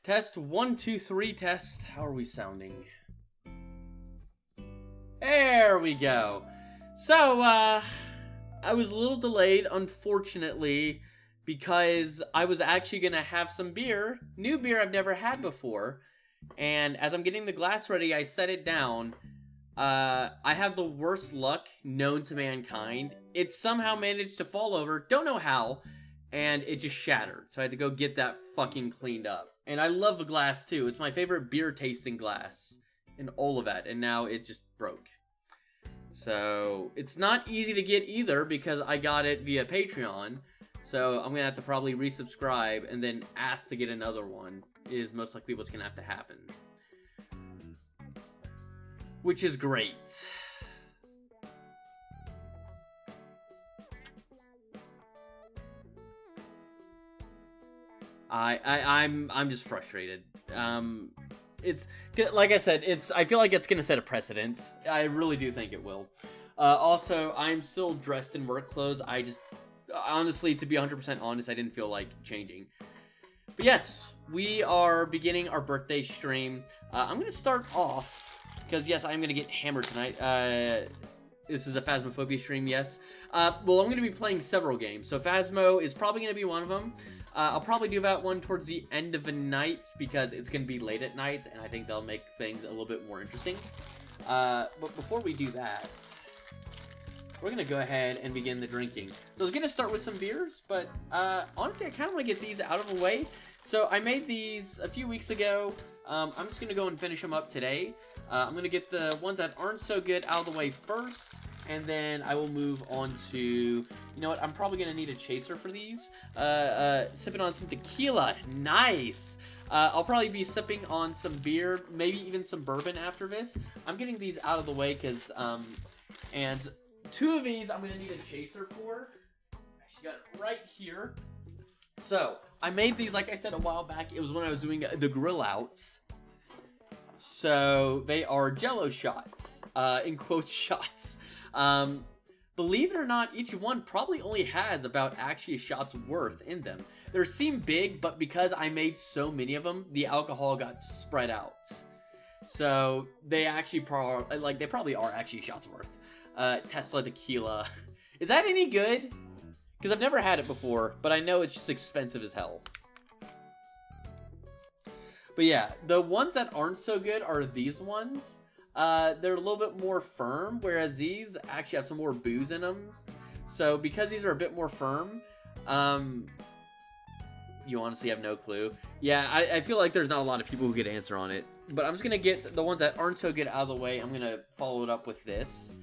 Test 1 2 3 test. How are we sounding? There we go. So I was a little delayed, unfortunately, because I was actually gonna have some beer, new beer I've never had before, and as I'm getting the glass ready, I set it down. I have the worst luck known to mankind. It somehow managed to fall over, don't know how, and it just shattered. So I had to go get that fucking cleaned up. And I love the glass too. It's my favorite beer tasting glass in all of that, and now it just broke. So it's not easy to get either because I got it via Patreon. So I'm gonna have to probably resubscribe and then ask to get another one is most likely what's gonna have to happen. Which is great. I'm just frustrated. It's like I said, I feel like it's gonna set a precedent. I really do think it will. Also, I'm still dressed in work clothes. I just honestly, to be 100% honest, I didn't feel like changing. But yes, we are beginning our birthday stream. I'm gonna start off because yes, I'm gonna get hammered tonight. This is a Phasmophobia stream, yes. Well, I'm gonna be playing several games, so Phasmo is probably gonna be one of them. I'll probably do that one towards the end of the night because it's going to be late at night, and I think they'll make things a little bit more interesting. But before we do that, we're going to go ahead and begin the drinking. So I was going to start with some beers, but honestly, I kind of want to get these out of the way. So I made these a few weeks ago. I'm just going to go and finish them up today. I'm going to get the ones that aren't so good out of the way first. And then I will move on to, you know what, I'm probably going to need a chaser for these. Sipping on some tequila. Nice. I'll probably be sipping on some beer, maybe even some bourbon after this. I'm getting these out of the way because, and two of these I'm going to need a chaser for. I actually got it right here. So, I made these, like I said, a while back. It was when I was doing the grill outs. So, they are Jello shots, in quotes shots. Believe it or not, each one probably only has about actually a shot's worth in them. They seem big, but because I made so many of them, the alcohol got spread out. So they actually they probably are actually shots worth. Tesla tequila. Is that any good? Because I've never had it before, but I know it's just expensive as hell. But yeah, the ones that aren't so good are these ones. They're a little bit more firm, whereas these actually have some more booze in them. So because these are a bit more firm, you honestly have no clue. Yeah, I feel like there's not a lot of people who could answer on it. But I'm just going to get the ones that aren't so good out of the way. I'm going to follow it up with this.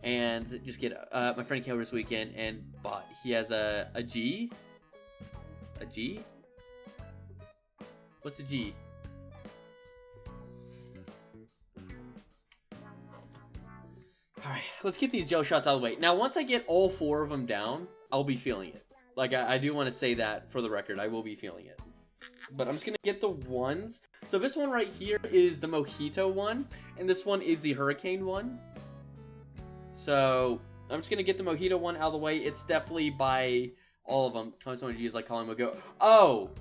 And just get, my friend came over this weekend and bought, he has a G? A G? What's a G? Alright, let's get these Jello shots out of the way. Now, once I get all four of them down, I'll be feeling it. Like, I do want to say that for the record. I will be feeling it. But I'm just going to get the ones. So this one right here is the Mojito one. And this one is the Hurricane one. So, I'm just going to get the Mojito one out of the way. It's definitely by all of them. Someone is like calling him a go. Oh!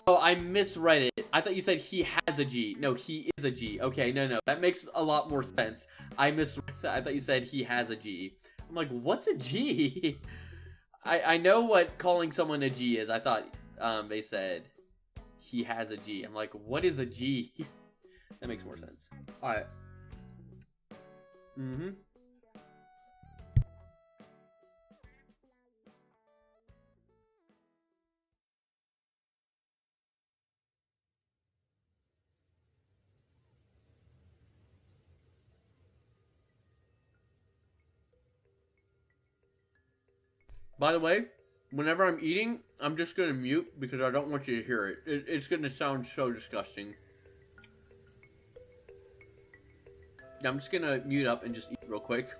Oh, I misread it. I thought you said he has a G. No, he is a G. Okay, no. That makes a lot more sense. I misread that. I thought you said he has a G. I'm like, what's a G? I know what calling someone a G is. I thought they said he has a G. I'm like, what is a G? That makes more sense. All right. Mm-hmm. By the way, whenever I'm eating, I'm just going to mute because I don't want you to hear it. It's going to sound so disgusting. I'm just going to mute up and just eat real quick.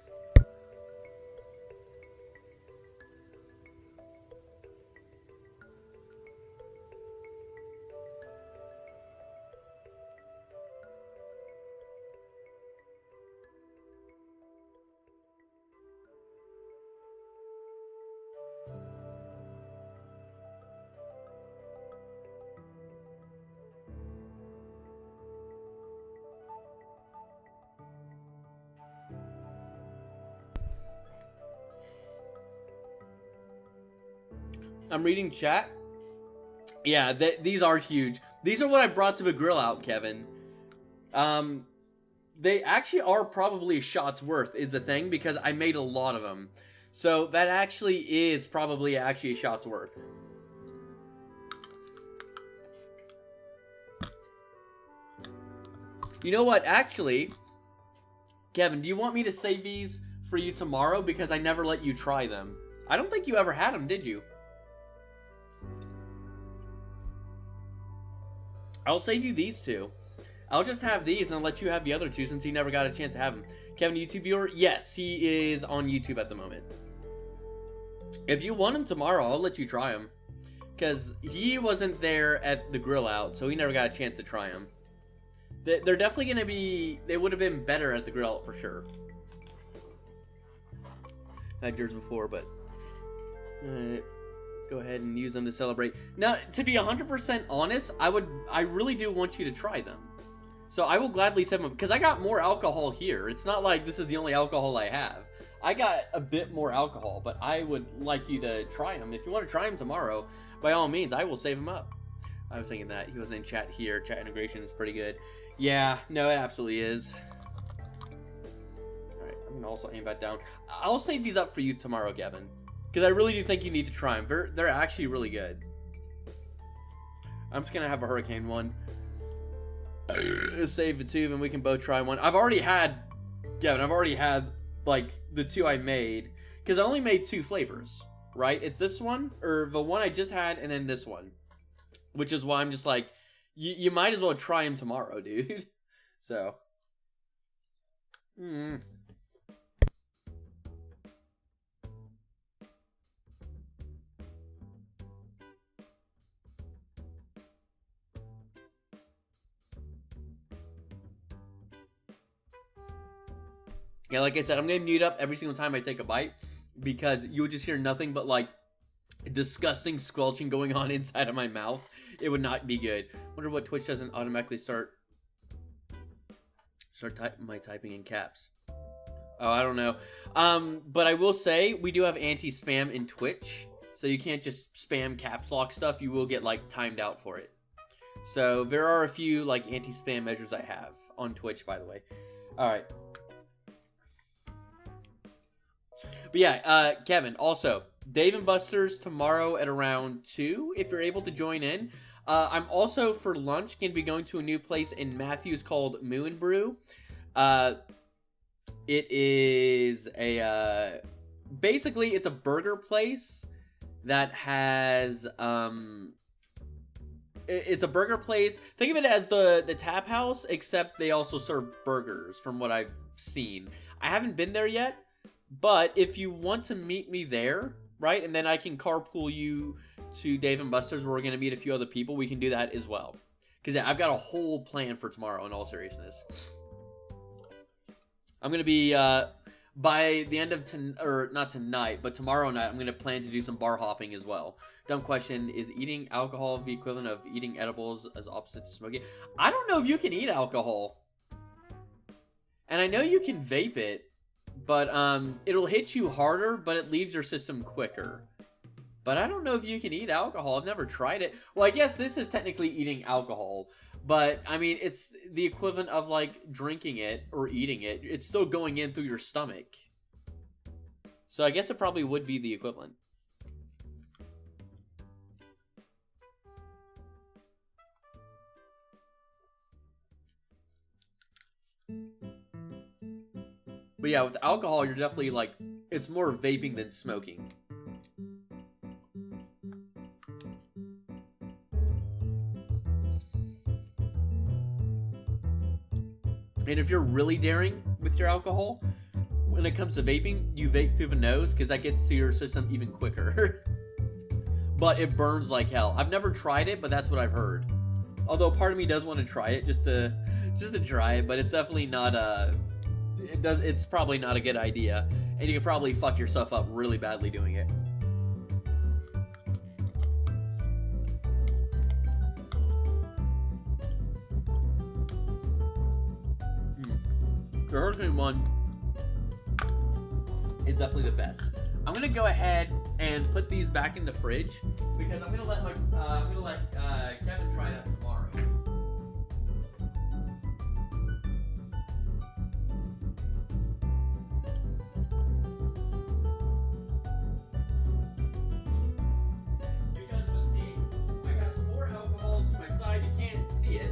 I'm reading chat. Yeah, these are huge. These are what I brought to the grill out, Kevin. They actually are probably a shot's worth is the thing because I made a lot of them. So that actually is probably actually a shot's worth. You know what? Actually, Kevin, do you want me to save these for you tomorrow? Because I never let you try them. I don't think you ever had them, did you? I'll save you these two. I'll just have these and I'll let you have the other two since you never got a chance to have them. Kevin, YouTube viewer? Yes, he is on YouTube at the moment. If you want him tomorrow, I'll let you try him. Because he wasn't there at the grill out, so he never got a chance to try them. They're definitely going to be... They would have been better at the grill out for sure. I had yours before, but... go ahead and use them to celebrate. Now, to be 100% honest, I really do want you to try them. So I will gladly send them, because I got more alcohol here. It's not like this is the only alcohol I have. I got a bit more alcohol, but I would like you to try them. If you want to try them tomorrow, by all means, I will save them up. I was thinking that. He wasn't in chat here. Chat integration is pretty good. Yeah, no, it absolutely is. Alright, I'm going to also aim that down. I'll save these up for you tomorrow, Gavin. Because I really do think you need to try them. They're actually really good. I'm just going to have a hurricane one. Save the two, and we can both try one. I've already had, like, the two I made. Because I only made 2 flavors, right? It's this one, or the one I just had, and then this one. Which is why I'm just like, you might as well try them tomorrow, dude. So. Yeah, like I said, I'm going to mute up every single time I take a bite because you'll just hear nothing but, like, disgusting squelching going on inside of my mouth. It would not be good. Wonder what Twitch doesn't automatically start my typing in caps. Oh, I don't know. But I will say, we do have anti-spam in Twitch, so you can't just spam caps lock stuff. You will get, like, timed out for it. So there are a few, like, anti-spam measures I have on Twitch, by the way. Alright. But yeah, Kevin, also, Dave & Buster's tomorrow at around 2, if you're able to join in. I'm also, for lunch, going to be going to a new place in Matthews called Moo and Brew. It is a, basically, it's a burger place that has, it's a burger place. Think of it as the tap house, except they also serve burgers, from what I've seen. I haven't been there yet. But if you want to meet me there, right, and then I can carpool you to Dave & Buster's where we're going to meet a few other people, we can do that as well. Because yeah, I've got a whole plan for tomorrow, in all seriousness. I'm going to be by the end of or not tonight, but tomorrow night, I'm gonna plan to do some bar hopping as well. Dumb question: is eating alcohol the equivalent of eating edibles as opposite to smoking? I don't know if you can eat alcohol, and I know you can vape it, but it'll hit you harder, but it leaves your system quicker. But I don't know if you can eat alcohol. I've never tried it. Well, I guess this is technically eating alcohol, but I mean, it's the equivalent of like drinking it or eating it. It's still going in through your stomach. So I guess it probably would be the equivalent. But yeah, with alcohol, you're definitely like, it's more vaping than smoking. And if you're really daring with your alcohol, when it comes to vaping, you vape through the nose because that gets to your system even quicker. But it burns like hell. I've never tried it, but that's what I've heard. Although part of me does want to try it just to try it, but it's definitely not it's probably not a good idea, and you could probably fuck yourself up really badly doing it. The Hurricane one is definitely the best. I'm gonna go ahead and put these back in the fridge because I'm gonna let Kevin try that tomorrow. Because with me, I got some more alcohol to my side. You can't see it.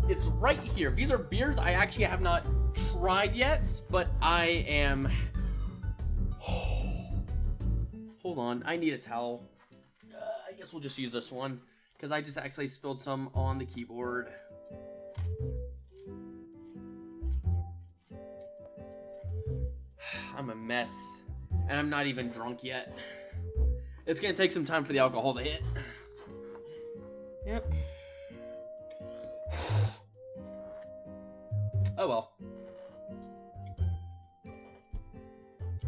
It's right here. These are beers I actually have not tried yet, but I am... Hold on, I need a towel. I guess we'll just use this one, because I just actually spilled some on the keyboard. I'm a mess, and I'm not even drunk yet. It's gonna take some time for the alcohol to hit. Yep. Oh well.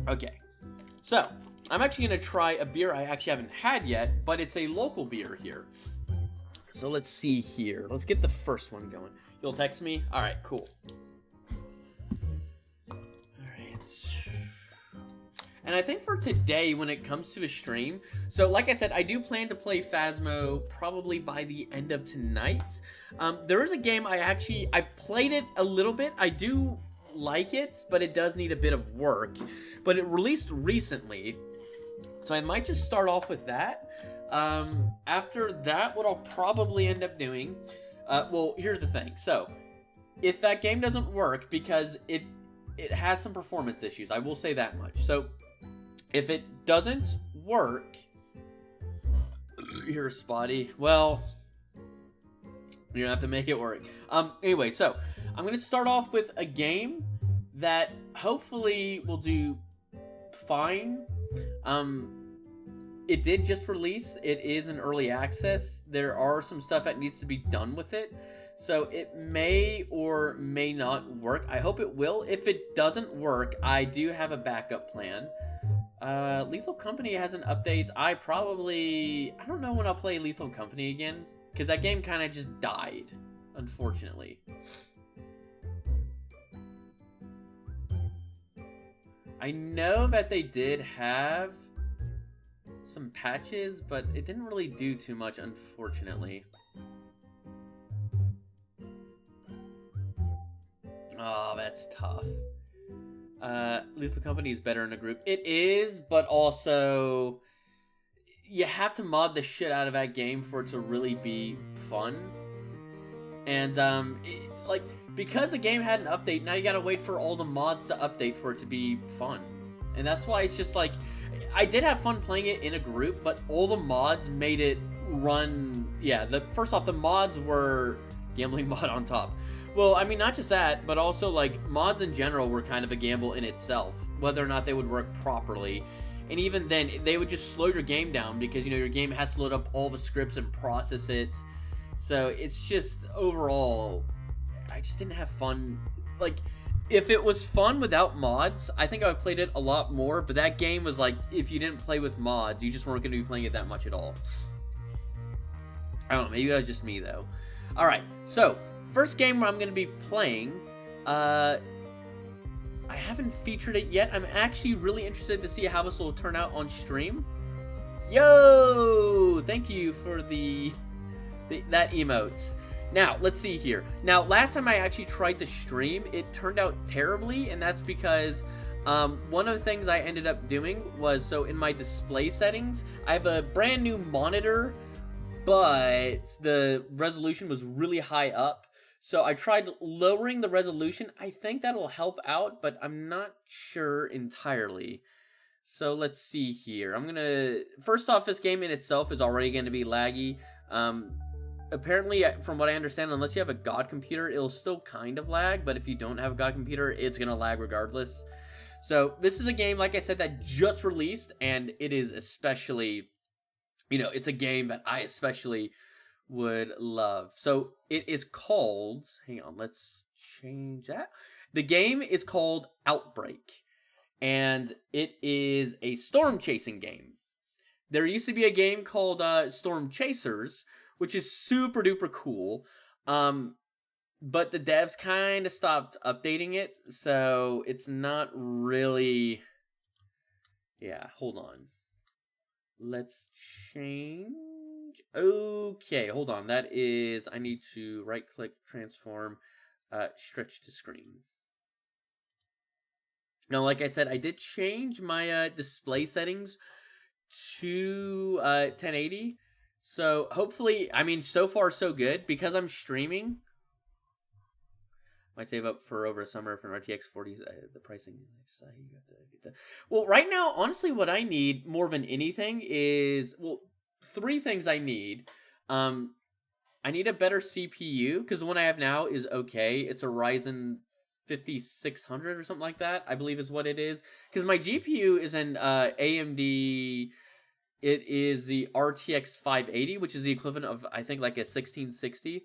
Okay. So, I'm actually going to try a beer I actually haven't had yet, but it's a local beer here. So let's see here. Let's get the first one going. You'll text me? Alright, cool. Alright. And I think for today, when it comes to a stream, so like I said, I do plan to play Phasmo probably by the end of tonight. There is a game I played it a little bit. I do like it, but it does need a bit of work. But it released recently, so I might just start off with that. After that, what I'll probably end up doing, well, here's the thing. So, if that game doesn't work, because it has some performance issues, I will say that much. So, if it doesn't work, you're spotty. Well, you're gonna have to make it work. Anyway, so I'm gonna start off with a game that hopefully will do fine. It did just release. It is in early access. There are some stuff that needs to be done with it. So it may or may not work. I hope it will. If it doesn't work, I do have a backup plan. Lethal Company has an update. I don't know when I'll play Lethal Company again, because that game kind of just died, unfortunately. I know that they did have some patches, but it didn't really do too much, unfortunately. Oh, that's tough. Lethal Company is better in a group. It is, but also you have to mod the shit out of that game for it to really be fun. And because the game had an update, now you gotta wait for all the mods to update for it to be fun. And that's why it's just like, I did have fun playing it in a group, but all the mods made it run. Yeah, first off, the mods were gambling mod on top. Well, I mean, not just that, but also, like, mods in general were kind of a gamble in itself, whether or not they would work properly. And even then, they would just slow your game down because, you know, your game has to load up all the scripts and process it. So, it's just, overall, I just didn't have fun. Like, if it was fun without mods, I think I would have played it a lot more, but that game was like, if you didn't play with mods, you just weren't going to be playing it that much at all. I don't know, maybe that was just me, though. Alright, so, first game I'm going to be playing, I haven't featured it yet. I'm actually really interested to see how this will turn out on stream. Yo! Thank you for that emotes. Now, let's see here. Now, last time I actually tried to stream, it turned out terribly, and that's because one of the things I ended up doing was, so in my display settings, I have a brand new monitor, but the resolution was really high up. So I tried lowering the resolution. I think that'll help out, but I'm not sure entirely. So let's see here. First off, this game in itself is already going to be laggy. Apparently, from what I understand, unless you have a God computer, it'll still kind of lag, but if you don't have a God computer, it's going to lag regardless. So this is a game, like I said, that just released, and it is especially, it's a game that I especially would love. So it is called, hang on, let's change that. The game is called Outbreak, and it is a storm chasing game. There used to be a game called Storm Chasers, which is super duper cool. But the devs kind of stopped updating it, so it's not really... Yeah, hold on. Let's change... Okay, hold on. That is... I need to right-click, transform, stretch to screen. Now, like I said, I did change my display settings to 1080. So, hopefully, so far so good. Because I'm streaming, might save up for over a summer for an RTX 40. The pricing, you have to get that. Well, right now, honestly, what I need more than anything is, three things I need. I need a better CPU, because the one I have now is okay. It's a Ryzen 5600 or something like that, I believe is what it is. Because my GPU is an AMD... It is the RTX 580, which is the equivalent of, I think, like a 1660.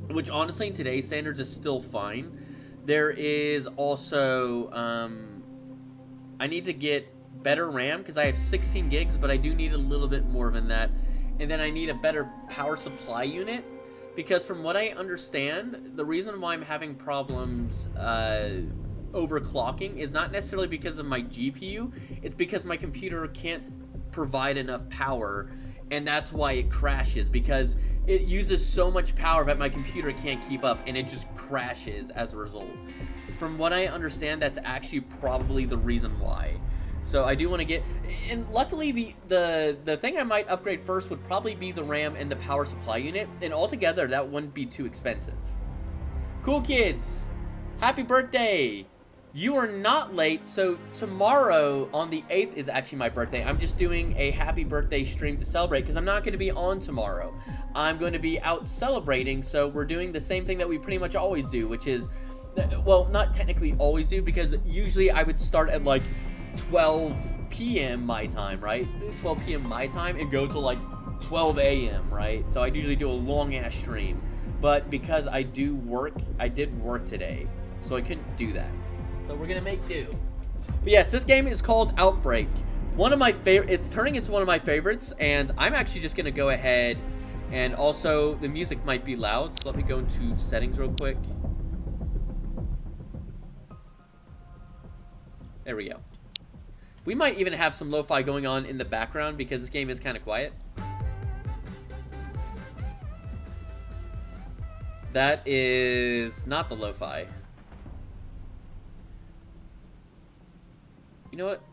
Which, honestly, in today's standards is still fine. There is also, I need to get better RAM, because I have 16 gigs, but I do need a little bit more than that. And then I need a better power supply unit, because from what I understand, the reason why I'm having problems, overclocking is not necessarily because of my GPU, it's because my computer can't provide enough power, and that's why it crashes, because it uses so much power that my computer can't keep up, and it just crashes as a result. From what I understand, that's actually probably the reason why. So I do want to get, and luckily the thing I might upgrade first would probably be the RAM and the power supply unit, and altogether that wouldn't be too expensive. Cool kids, happy birthday! You are not late, so tomorrow on the 8th is actually my birthday. I'm just doing a happy birthday stream to celebrate, because I'm not going to be on tomorrow. I'm going to be out celebrating, so we're doing the same thing that we pretty much always do, which is, well, not technically always do, because usually I would start at like 12 p.m. my time, right? 12 p.m. my time, and go to like 12 a.m., right? So I'd usually do a long-ass stream. But because I did work today, so I couldn't do that. So we're gonna make do. But yes, this game is called Outbreak. It's turning into one of my favorites, and I'm actually just gonna go ahead, and also the music might be loud, so let me go into settings real quick. There we go. We might even have some lo-fi going on in the background, because this game is kind of quiet. That is not the lo-fi. You know what?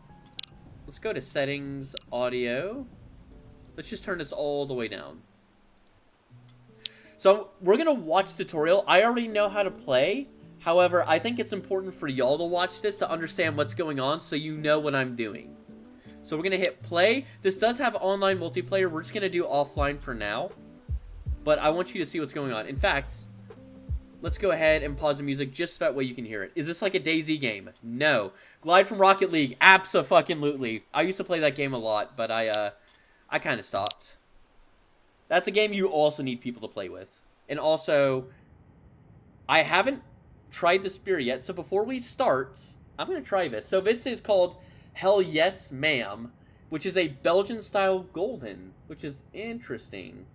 Let's go to settings, audio. Let's just turn this all the way down. So, we're gonna watch the tutorial. I already know how to play. However, I think it's important for y'all to watch this to understand what's going on, so you know what I'm doing. So we're gonna hit play. This does have online multiplayer. We're just gonna do offline for now. But I want you to see what's going on. In fact, let's go ahead and pause the music just so that way you can hear it. Is this like a DayZ game? No. Glide from Rocket League? Abso-fucking-lutely. I used to play that game a lot, but I kind of stopped. That's a game you also need people to play with. And also, I haven't tried this beer yet. So before we start, I'm going to try this. So this is called Hell Yes Ma'am, which is a Belgian-style golden, which is interesting.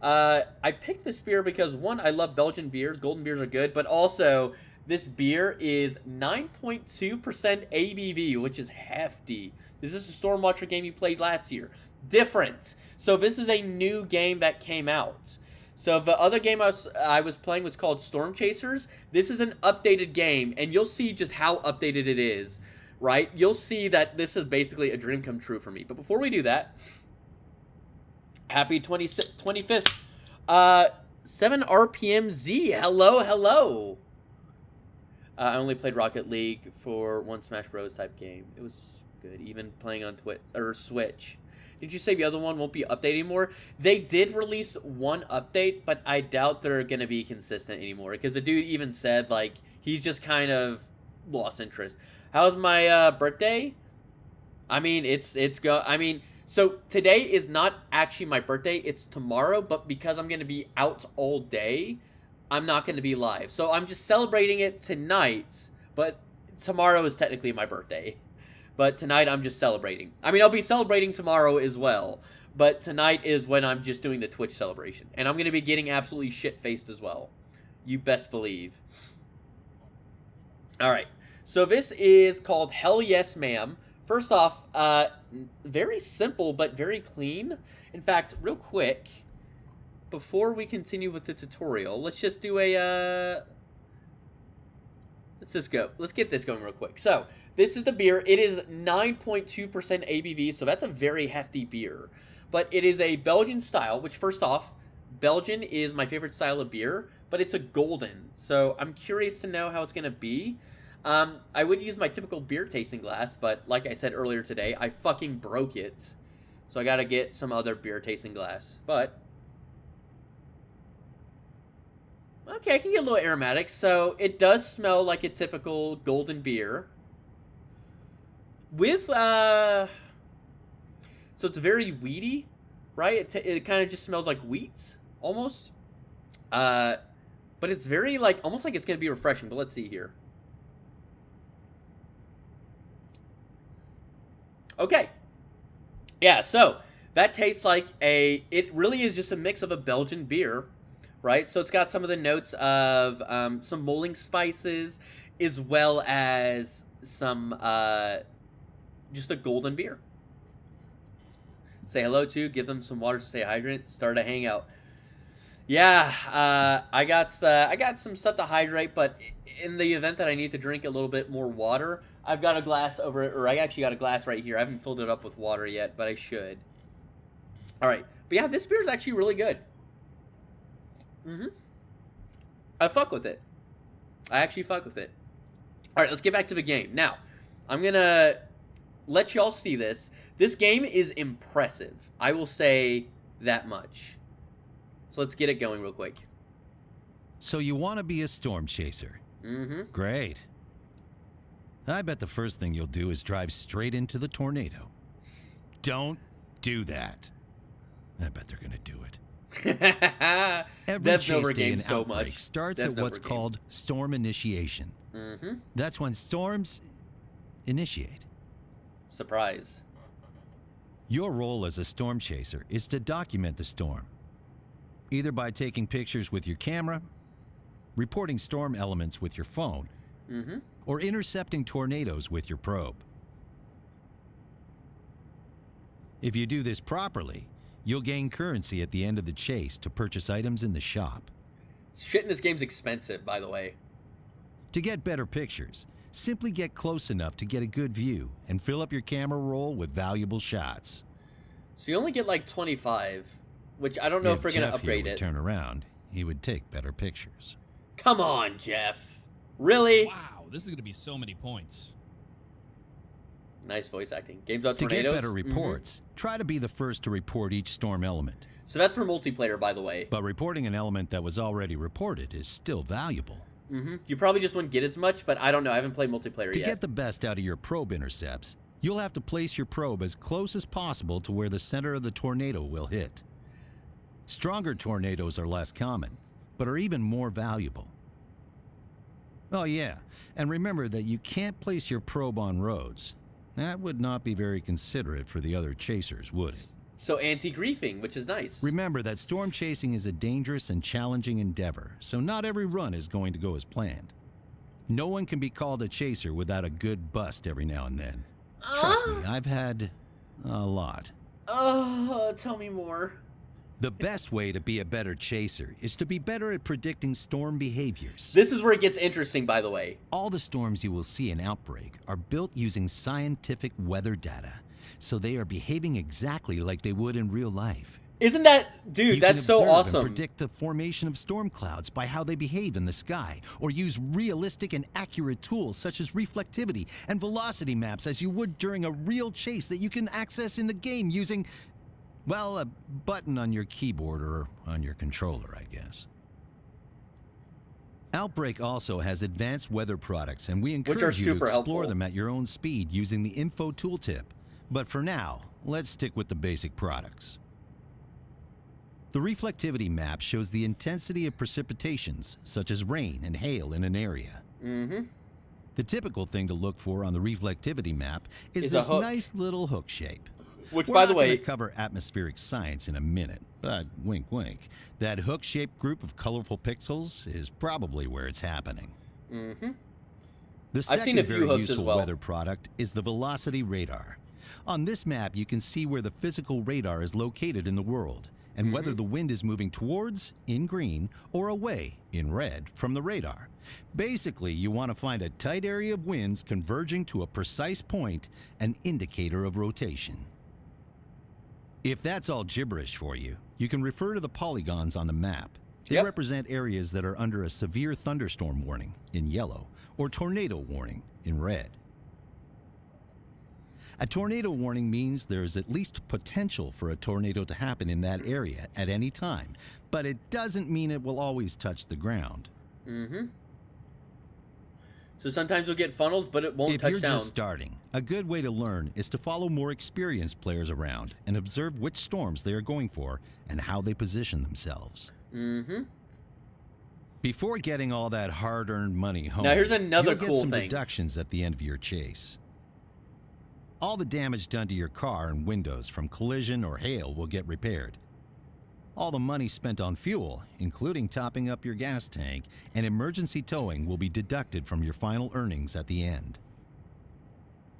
I picked this beer because, one, I love Belgian beers. Golden beers are good. But also, this beer is 9.2% ABV, which is hefty. This is a Stormwatcher game you played last year. Different. So this is a new game that came out. So the other game I was playing was called Storm Chasers. This is an updated game, and you'll see just how updated it is, right? You'll see that this is basically a dream come true for me. But before we do that, happy 25th. 7 RPM Z. Hello, hello. I only played Rocket League for one Smash Bros. Type game. It was good, even playing on Switch. Did you say the other one won't be updating more? They did release one update, but I doubt they're going to be consistent anymore. Because the dude even said, like, he's just kind of lost interest. How's my birthday? I mean, so today is not actually my birthday. It's tomorrow, but because I'm going to be out all day, I'm not going to be live. So I'm just celebrating it tonight, but tomorrow is technically my birthday. But tonight, I'm just celebrating. I mean, I'll be celebrating tomorrow as well. But tonight is when I'm just doing the Twitch celebration. And I'm going to be getting absolutely shit-faced as well. You best believe. Alright. So this is called Hell Yes Ma'am. First off, very simple but very clean. In fact, real quick, before we continue with the tutorial, let's just do a... Let's just go. Let's get this going real quick. So, this is the beer. It is 9.2% ABV, so that's a very hefty beer. But it is a Belgian style, which first off, Belgian is my favorite style of beer, but it's a golden. So, I'm curious to know how it's going to be. I would use my typical beer tasting glass, but like I said earlier today, I fucking broke it. So, I got to get some other beer tasting glass. But... okay, I can get a little aromatic. So, it does smell like a typical golden beer. With, so it's very wheaty, right? It kind of just smells like wheat, almost. But it's very, like, almost like it's going to be refreshing. But let's see here. Okay. Yeah, so, that tastes like it really is just a mix of a Belgian beer. Right, so it's got some of the notes of some mulling spices, as well as some just a golden beer. Say hello to, give them some water to stay hydrated, start a hangout. Yeah, I got some stuff to hydrate, but in the event that I need to drink a little bit more water, I've got a glass over it, or I actually got a glass right here. I haven't filled it up with water yet, but I should. All right, but yeah, this beer is actually really good. I fuck with it. I actually fuck with it. Alright, let's get back to the game. Now, I'm gonna let y'all see this. This game is impressive. I will say that much. So let's get it going real quick. So you want to be a storm chaser? Great. I bet the first thing you'll do is drive straight into the tornado. Don't do that. I bet they're gonna do it. Every chase day and outbreak starts at what's called storm initiation. That's when storms initiate. Surprise. Your role as a storm chaser is to document the storm, either by taking pictures with your camera, reporting storm elements with your phone, or intercepting tornadoes with your probe. If you do this properly, you'll gain currency at the end of the chase to purchase items in the shop. Shit in this game's expensive, by the way. To get better pictures, simply get close enough to get a good view and fill up your camera roll with valuable shots. So you only get like 25, which I don't know if we're going to upgrade it. If Jeff here would turn around, he would take better pictures. Come on, Jeff. Really? Wow, this is going to be so many points. Nice voice acting. Games on tornadoes. To get better reports, try to be the first to report each storm element. So that's for multiplayer, by the way. But reporting an element that was already reported is still valuable. You probably just wouldn't get as much, but I don't know. I haven't played multiplayer yet. To get the best out of your probe intercepts, you'll have to place your probe as close as possible to where the center of the tornado will hit. Stronger tornadoes are less common, but are even more valuable. Oh, yeah. And remember that you can't place your probe on roads. That would not be very considerate for the other chasers, would it? So anti-griefing, which is nice. Remember that storm chasing is a dangerous and challenging endeavor, so not every run is going to go as planned. No one can be called a chaser without a good bust every now and then. Trust me, I've had a lot. Tell me more. The best way to be a better chaser is to be better at predicting storm behaviors. This is where it gets interesting, by the way. All the storms you will see in Outbreak are built using scientific weather data, so they are behaving exactly like they would in real life. Isn't that, dude, You that's can so observe awesome. and predict the formation of storm clouds by how they behave in the sky, or use realistic and accurate tools such as reflectivity and velocity maps as you would during a real chase that you can access in the game using, well, a button on your keyboard or on your controller, I guess. Outbreak also has advanced weather products, and we encourage you to super explore helpful. them at your own speed using the info tooltip. But for now, let's stick with the basic products. The reflectivity map shows the intensity of precipitations, such as rain and hail in an area. The typical thing to look for on the reflectivity map is this nice little hook shape. Which, We're by not the way, going to cover atmospheric science in a minute, but wink wink, that hook-shaped group of colorful pixels is probably where it's happening. The I've second seen a few very hooks as useful well. weather product is the velocity radar. On this map, you can see where the physical radar is located in the world, and whether the wind is moving towards, in green, or away, in red, from the radar. Basically, you want to find a tight area of winds converging to a precise point, an indicator of rotation. If that's all gibberish for you, you can refer to the polygons on the map. They represent areas that are under a severe thunderstorm warning, in yellow, or tornado warning, in red. A tornado warning means there is at least potential for a tornado to happen in that area at any time, but it doesn't mean it will always touch the ground. So sometimes you'll get funnels, but it won't touch If you're down. just starting, a good way to learn is to follow more experienced players around and observe which storms they are going for and how they position themselves. Before getting all that hard-earned money home, Now here's another you'll get cool some thing. deductions at the end of your chase. All the damage done to your car and windows from collision or hail will get repaired. All the money spent on fuel, including topping up your gas tank, and emergency towing will be deducted from your final earnings at the end.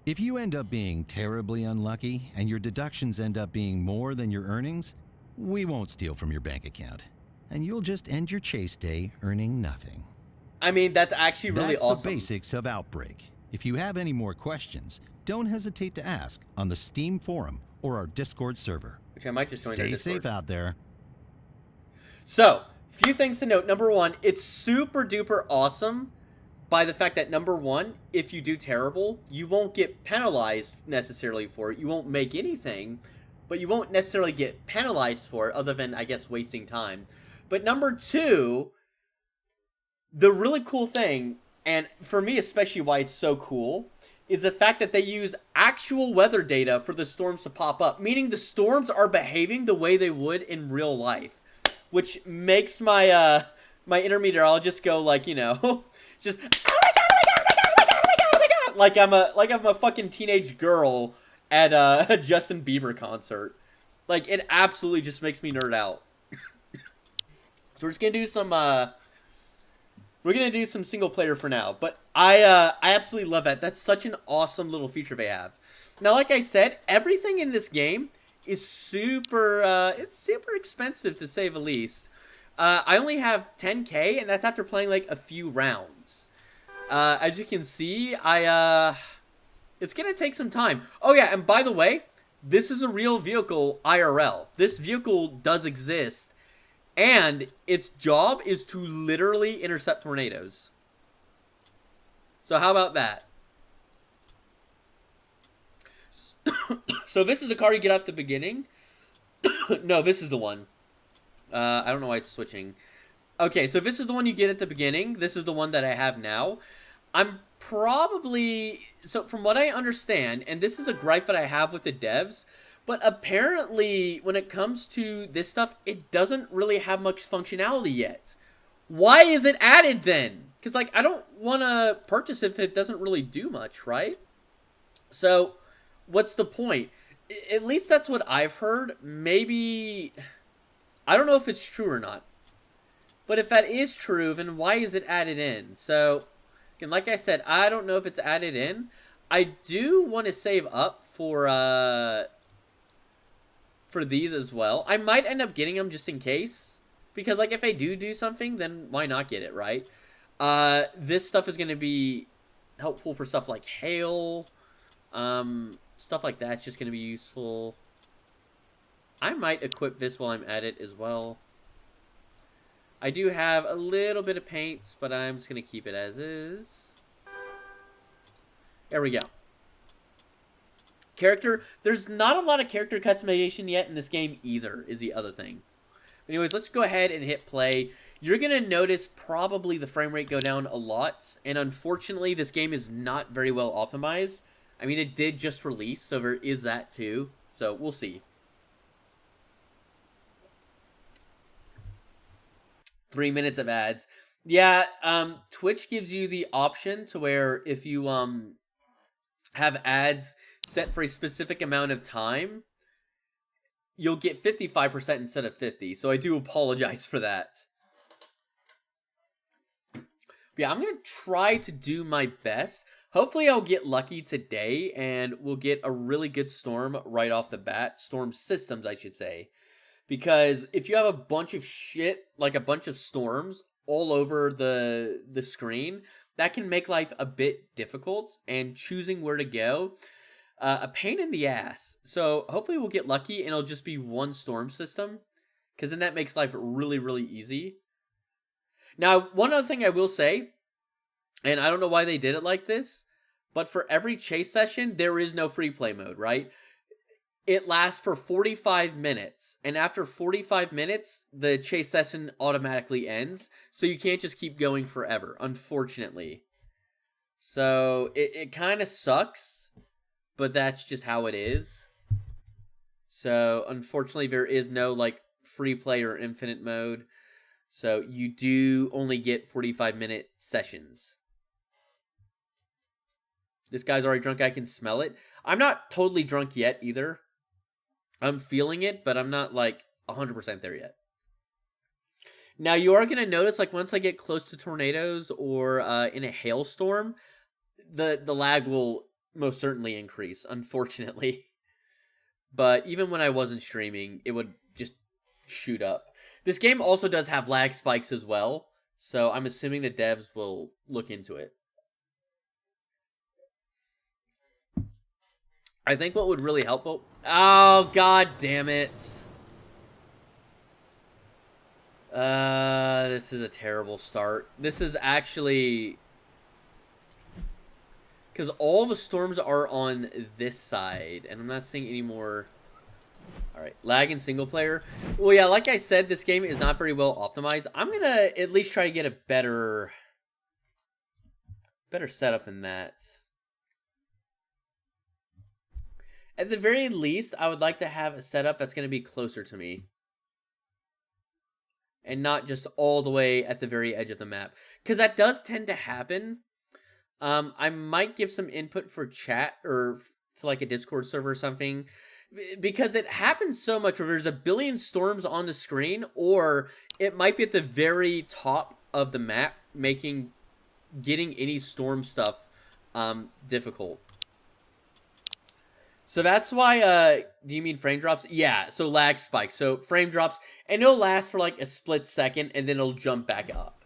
If you end up being terribly unlucky and your deductions end up being more than your earnings, we won't steal from your bank account, and you'll just end your chase day earning nothing. I mean, that's actually really That's awesome. the basics of Outbreak. If you have any more questions, don't hesitate to ask on the Steam forum or our Discord server. Which I might just join their Stay Discord. safe out there. So, few things to note. Number one, it's super duper awesome by the fact that, number one, if you do terrible, you won't get penalized necessarily for it. You won't make anything, but you won't necessarily get penalized for it, other than, I guess, wasting time. But number two, the really cool thing, and for me especially why it's so cool, is the fact that they use actual weather data for the storms to pop up, meaning the storms are behaving the way they would in real life, which makes my my inner meteorologist go like, you know, just oh my god, like I'm a fucking teenage girl at a Justin Bieber concert. Like, it absolutely just makes me nerd out. So we're just gonna do some single player for now, but I absolutely love that. That's such an awesome little feature they have. Now, like I said, everything in this game is super it's super expensive, to say the least. I only have 10K, and that's after playing like a few rounds. As you can see, it's gonna take some time. Oh yeah, and by the way, this is a real vehicle IRL. This vehicle does exist. And its job is to literally intercept tornadoes. So how about that? So this is the car you get at the beginning. No, this is the one. I don't know why it's switching. Okay, so this is the one you get at the beginning. This is the one that I have now. I'm probably... So from what I understand, and this is a gripe that I have with the devs, but apparently, when it comes to this stuff, it doesn't really have much functionality yet. Why is it added then? Because, like, I don't want to purchase if it doesn't really do much, right? So, what's the point? At least that's what I've heard. Maybe... I don't know if it's true or not. But if that is true, then why is it added in? So, again, like I said, I don't know if it's added in. I do want to save up for these as well. I might end up getting them just in case. Because, like, if I do something, then why not get it, right? This stuff is going to be helpful for stuff like hail. Stuff like that's just going to be useful. I might equip this while I'm at it as well. I do have a little bit of paint, but I'm just going to keep it as is. There we go. Character. There's not a lot of character customization yet in this game either, is the other thing. But anyways, let's go ahead and hit play. You're going to notice probably the frame rate go down a lot. And unfortunately, this game is not very well optimized. I mean, it did just release, so there is that too. So, we'll see. 3 minutes of ads. Yeah, Twitch gives you the option to where if you have ads set for a specific amount of time, you'll get 55% instead of 50%. So I do apologize for that. But yeah, I'm going to try to do my best. Hopefully I'll get lucky today and we'll get a really good storm right off the bat. Storm systems, I should say. Because if you have a bunch of shit, like a bunch of storms all over the screen, that can make life a bit difficult. And choosing where to go, a pain in the ass. So hopefully we'll get lucky and it'll just be one storm system. Because then that makes life really, really easy. Now, one other thing I will say, and I don't know why they did it like this, but for every chase session, there is no free play mode, right? It lasts for 45 minutes, and after 45 minutes, the chase session automatically ends, so you can't just keep going forever, unfortunately. So, it kind of sucks, but that's just how it is. So, unfortunately, there is no, like, free play or infinite mode, so you do only get 45-minute sessions. This guy's already drunk, I can smell it. I'm not totally drunk yet, either. I'm feeling it, but I'm not, like, 100% there yet. Now, you are going to notice, like, once I get close to tornadoes or in a hailstorm, the lag will most certainly increase, unfortunately. But even when I wasn't streaming, it would just shoot up. This game also does have lag spikes as well, so I'm assuming the devs will look into it. I think what would really help... Oh, god damn it. This is a terrible start. This is actually... Because all the storms are on this side, and I'm not seeing any more... Alright, lag in single player. Well, yeah, like I said, this game is not very well optimized. I'm gonna at least try to get a better setup than that. At the very least, I would like to have a setup that's going to be closer to me. And not just all the way at the very edge of the map. Because that does tend to happen. I might give some input for chat or to like a Discord server or something. Because it happens so much where there's a billion storms on the screen. Or it might be at the very top of the map, making getting any storm stuff difficult. So that's why, do you mean frame drops? Yeah, so lag spikes. So frame drops, and it'll last for like a split second, and then it'll jump back up.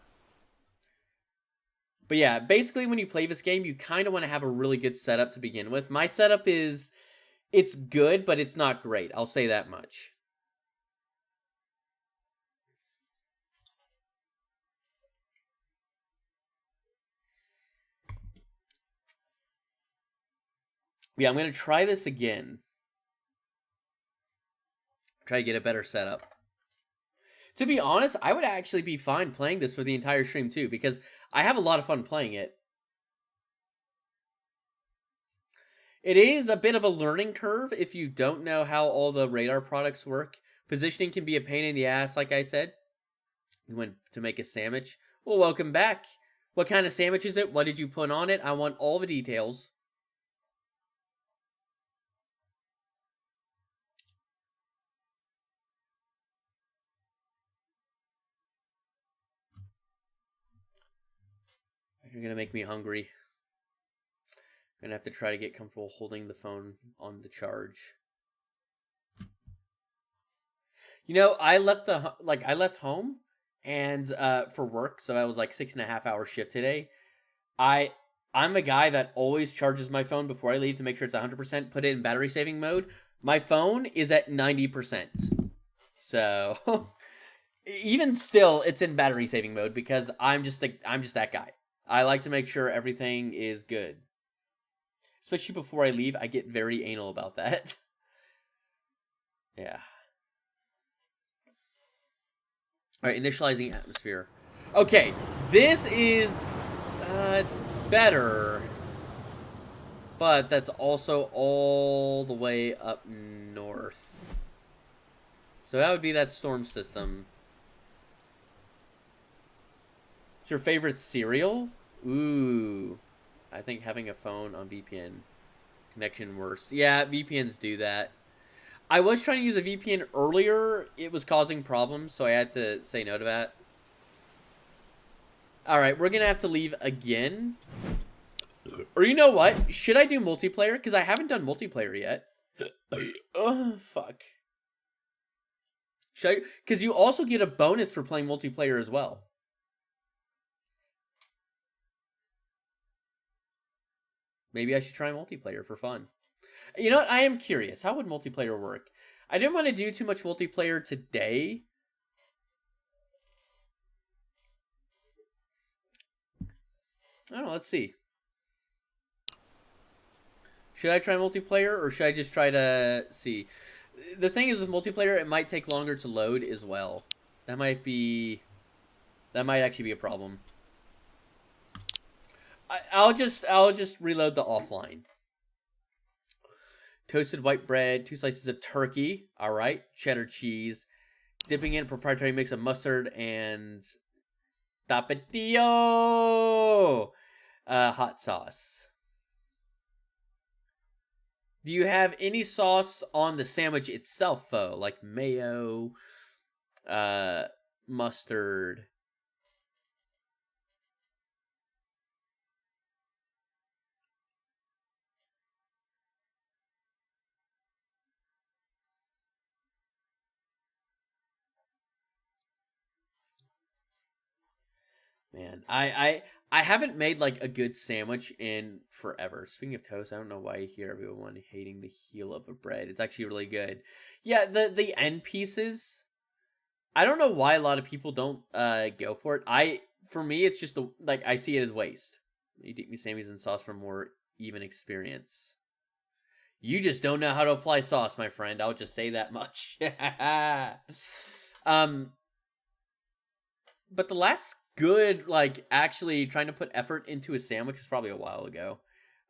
But yeah, basically when you play this game, you kind of want to have a really good setup to begin with. My setup is, it's good, but it's not great. I'll say that much. Yeah, I'm going to try this again. Try to get a better setup. To be honest, I would actually be fine playing this for the entire stream too, because I have a lot of fun playing it. It is a bit of a learning curve if you don't know how all the radar products work. Positioning can be a pain in the ass, like I said. You went to make a sandwich. Well, welcome back. What kind of sandwich is it? What did you put on it? I want all the details. You're gonna make me hungry. I'm gonna have to try to get comfortable holding the phone on the charge. You know, I left home and for work, so I was like 6.5 hour shift today. I'm a guy that always charges my phone before I leave to make sure it's 100%. Put it in battery saving mode. My phone is at 90%, so even still, it's in battery saving mode because I'm just that guy. I like to make sure everything is good. Especially before I leave, I get very anal about that. Yeah. Alright, initializing atmosphere. Okay, this is... it's better. But that's also all the way up north. So that would be that storm system. What's your favorite cereal? Ooh. I think having a phone on VPN connection worse. Yeah, VPNs do that. I was trying to use a VPN earlier. It was causing problems, so I had to say no to that. Alright, we're going to have to leave again. Or you know what? Should I do multiplayer? Because I haven't done multiplayer yet. Oh, fuck. Should I? Because you also get a bonus for playing multiplayer as well. Maybe I should try multiplayer for fun. You know what? I am curious. How would multiplayer work? I didn't want to do too much multiplayer today. I don't know. Let's see. Should I try multiplayer or should I just try to see? The thing is with multiplayer, it might take longer to load as well. That might actually be a problem. I'll just reload the offline. Toasted white bread, 2 slices of turkey. All right, cheddar cheese, dipping in a proprietary mix of mustard and tapatio hot sauce. Do you have any sauce on the sandwich itself, though, like mayo, mustard? Man, I haven't made like a good sandwich in forever. Speaking of toast, I don't know why you hear everyone hating the heel of a bread. It's actually really good. Yeah, the end pieces. I don't know why a lot of people don't go for it. For me, it's just I see it as waste. You eat me Sammy's and sauce for more even experience. You just don't know how to apply sauce, my friend. I'll just say that much. But the last good, like, actually trying to put effort into a sandwich was probably a while ago.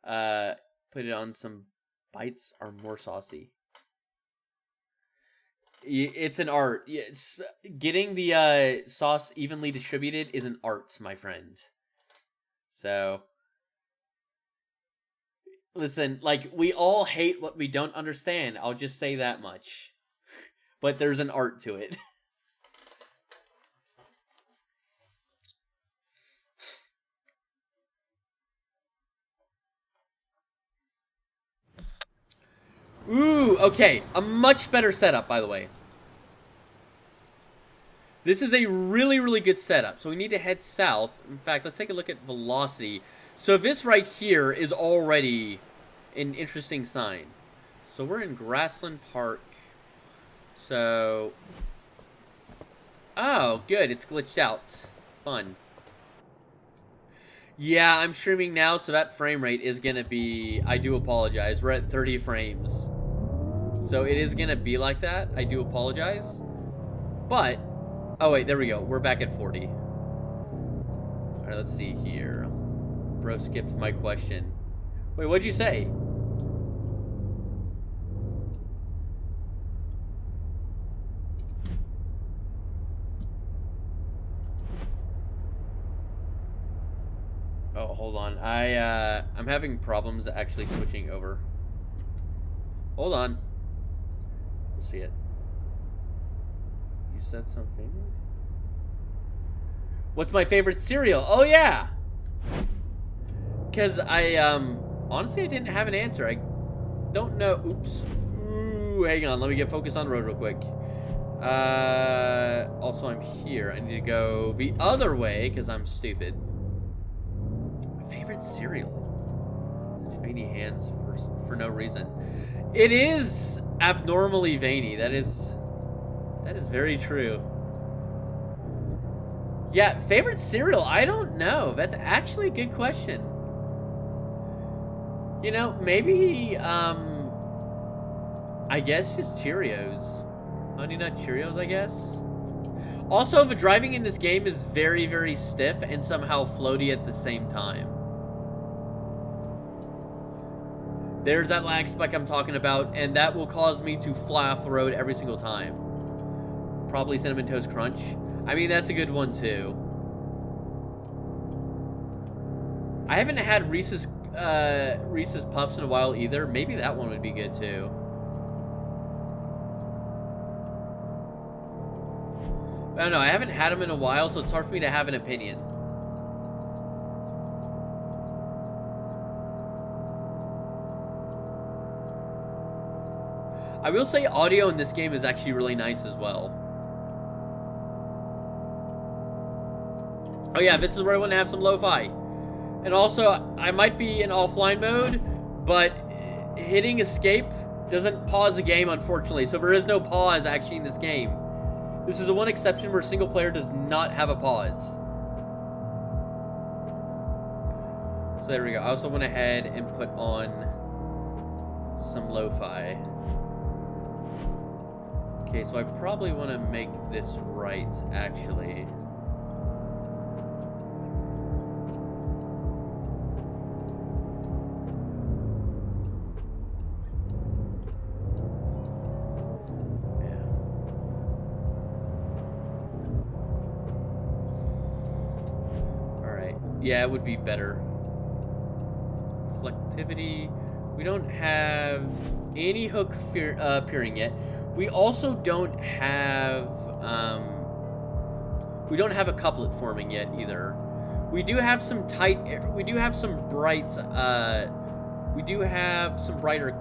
Put it on some bites are more saucy. It's an art. It's, getting the sauce evenly distributed is an art, my friend. So, listen, like, we all hate what we don't understand. I'll just say that much. But there's an art to it. Ooh, okay. A much better setup, by the way. This is a really, really good setup. So we need to head south. In fact, let's take a look at velocity. So this right here is already an interesting sign. So we're in Grassland Park. So... oh, good. It's glitched out. Fun. Yeah, I'm streaming now, so that frame rate is going to be... I do apologize. We're at 30 frames. So it is going to be like that. I do apologize. But... oh, wait, there we go. We're back at 40. Alright, let's see here. Bro skipped my question. Wait, what'd you say? I'm having problems actually switching over. Hold on. We'll see it. You said something. What's my favorite cereal? Oh yeah. Cause honestly I didn't have an answer. I don't know. Oops. Ooh, hang on. Let me get focused on the road real quick. Also I'm here. I need to go the other way because I'm stupid. Favorite cereal. Such veiny hands for no reason. It is abnormally veiny. That is very true. Yeah, favorite cereal? I don't know. That's actually a good question. You know, maybe I guess just Cheerios. Honey Nut Cheerios, I guess. Also, the driving in this game is very, very stiff and somehow floaty at the same time. There's that lag spike I'm talking about, and that will cause me to fly off the road every single time. Probably Cinnamon Toast Crunch. I mean, that's a good one, too. I haven't had Reese's Puffs in a while, either. Maybe that one would be good, too. I don't know, I haven't had them in a while, so it's hard for me to have an opinion. I will say audio in this game is actually really nice as well. Oh yeah, this is where I want to have some lo-fi. And also, I might be in offline mode, but hitting escape doesn't pause the game, unfortunately. So there is no pause actually in this game. This is the one exception where single player does not have a pause. So there we go. I also went ahead and put on some lo-fi. Okay, so I probably want to make this right, actually. Yeah, it would be better. Reflectivity. We don't have any hook appearing yet. We also don't have a couplet forming yet either. We do have some brighter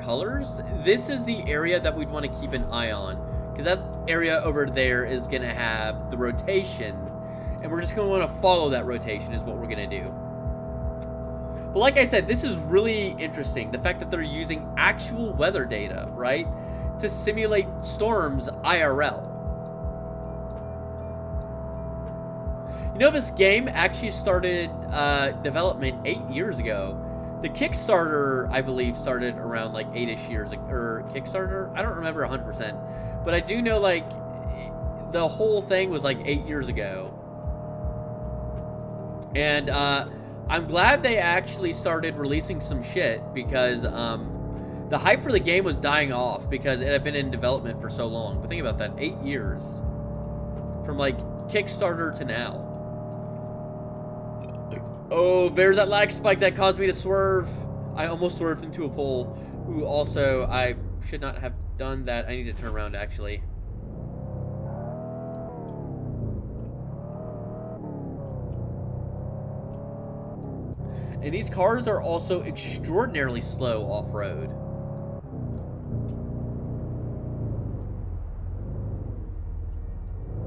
colors. This is the area that we'd want to keep an eye on, because that area over there is gonna have the rotation. And we're just going to want to follow that rotation is what we're going to do. But like I said, this is really interesting. The fact that they're using actual weather data, right? To simulate storms IRL. You know, this game actually started development 8 years ago. The Kickstarter, I believe, started around like 8-ish years ago. Or Kickstarter? I don't remember 100%. But I do know like the whole thing was like 8 years ago. And I'm glad they actually started releasing some shit, because the hype for the game was dying off because it had been in development for so long. But think about that, 8 years. From like Kickstarter to now. Oh, there's that lag spike that caused me to swerve. I almost swerved into a pole. Ooh, also, I should not have done that. I need to turn around, actually. And these cars are also extraordinarily slow off-road.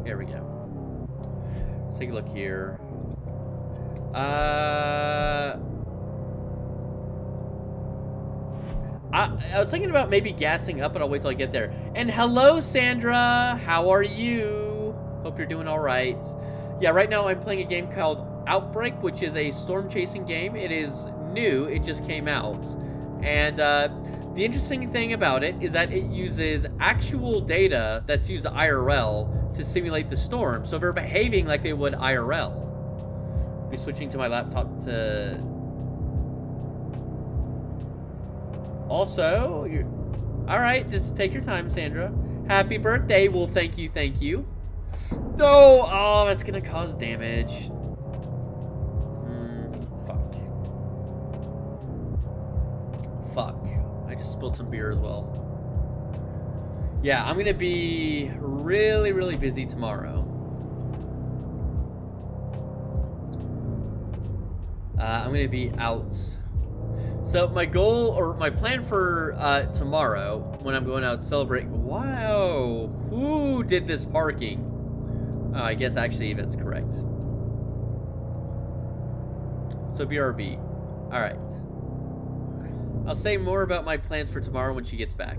Here we go. Let's take a look here. I was thinking about maybe gassing up, but I'll wait till I get there. And hello, Sandra! How are you? Hope you're doing alright. Yeah, right now I'm playing a game called Outbreak, which is a storm chasing game. It is new, it just came out. And the interesting thing about it is that it uses actual data that's used IRL to simulate the storm. So they're behaving like they would IRL. I'll be switching to my laptop to... Also, alright, just take your time, Sandra. Happy birthday. Well, thank you, thank you. No! Oh, that's gonna cause damage. Fuck. fuck. I just spilled some beer as well. Yeah, I'm gonna be really, really busy tomorrow. I'm gonna be out. So my goal, or my plan for tomorrow, when I'm going out to celebrate... Wow! Who did this parking? Oh, I guess actually that's correct. So BRB. Alright. I'll say more about my plans for tomorrow when she gets back.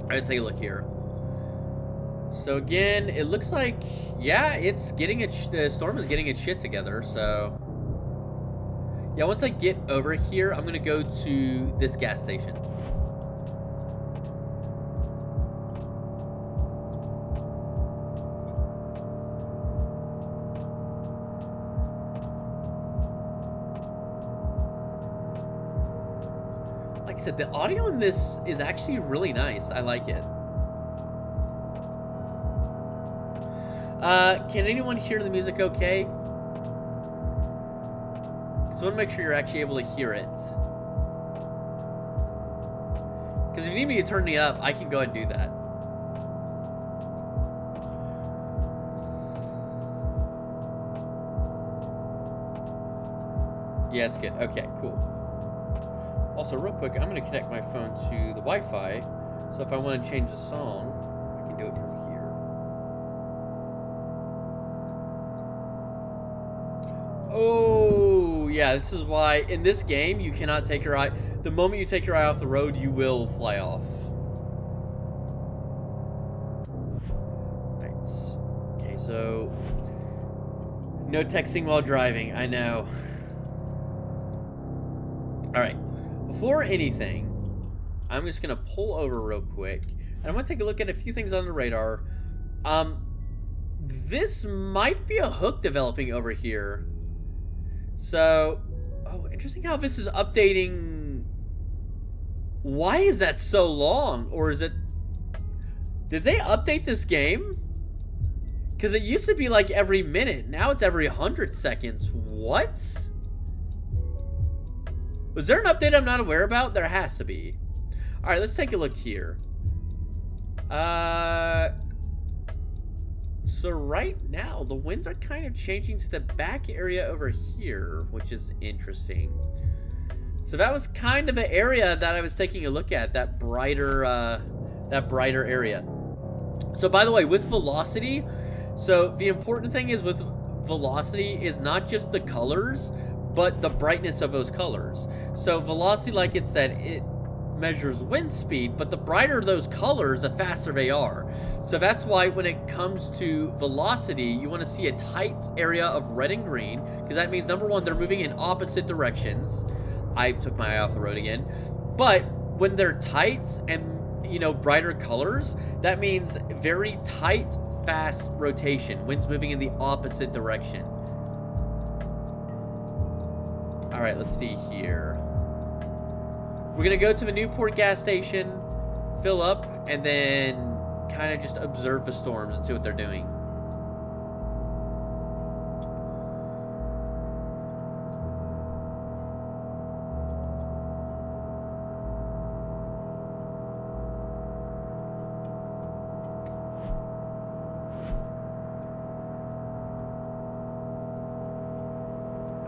Alright, let's take a look here. So again, it looks like, yeah, it's getting the storm is getting its shit together, so... Yeah, once I get over here, I'm gonna go to this gas station. Like I said, the audio in this is actually really nice. I like it. Can anyone hear the music okay? Because I want to make sure you're actually able to hear it. Because if you need me to turn me up, I can go ahead and do that. Yeah, it's good. Okay, cool. Also, real quick, I'm going to connect my phone to the Wi-Fi. So if I want to change the song, I can do it from here. Oh, yeah, this is why in this game you cannot take your eye. The moment you take your eye off the road, you will fly off. Right. Okay, so no texting while driving. I know. All right. Before anything, I'm just gonna pull over real quick, and I'm gonna take a look at a few things on the radar. This might be a hook developing over here. So, oh, interesting how this is updating. Why is that so long? Or is it... Did they update this game? Because it used to be like every minute. Now it's every 100 seconds. What? Was there an update I'm not aware about? There has to be. Alright, let's take a look here. So right now, the winds are kind of changing to the back area over here, which is interesting. So that was kind of an area that I was taking a look at, that brighter area. So by the way, with velocity, so the important thing is with velocity is not just the colors, but the brightness of those colors. So velocity, like it said, it measures wind speed, but the brighter those colors, the faster they are. So that's why when it comes to velocity, you want to see a tight area of red and green, because that means, number one, they're moving in opposite directions. I took my eye off the road again. But when they're tight and, you know, brighter colors, that means very tight, fast rotation. Wind's moving in the opposite direction. All right, let's see here. We're gonna go to the Newport gas station, fill up, and then kind of just observe the storms and see what they're doing.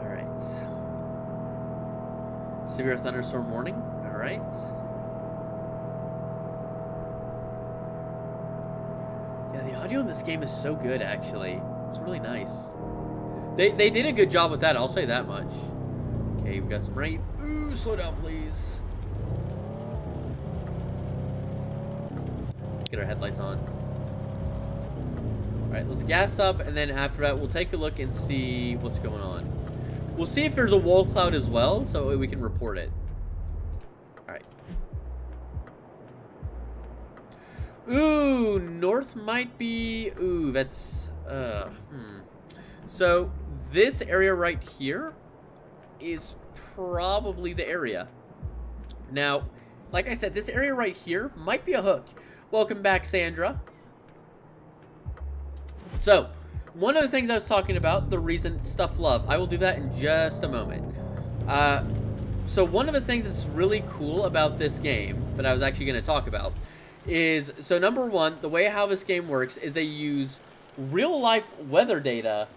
All right. Severe thunderstorm warning. All right. Yeah, the audio in this game is so good, actually. It's really nice. They did a good job with that, I'll say that much. Okay, we've got some rain. Ooh, slow down, please. Let's get our headlights on. All right, let's gas up, and then after that, we'll take a look and see what's going on. We'll see if there's a wall cloud as well, so we can report it. Alright. Ooh, north might be... Ooh, that's... So, this area right here is probably the area. Now, like I said, this area right here might be a hook. Welcome back, Sandra. So... one of the things I was talking about, the reason stuff love. I will do that in just a moment. So one of the things that's really cool about this game that I was actually going to talk about is, so number one, the way how this game works is they use real life weather data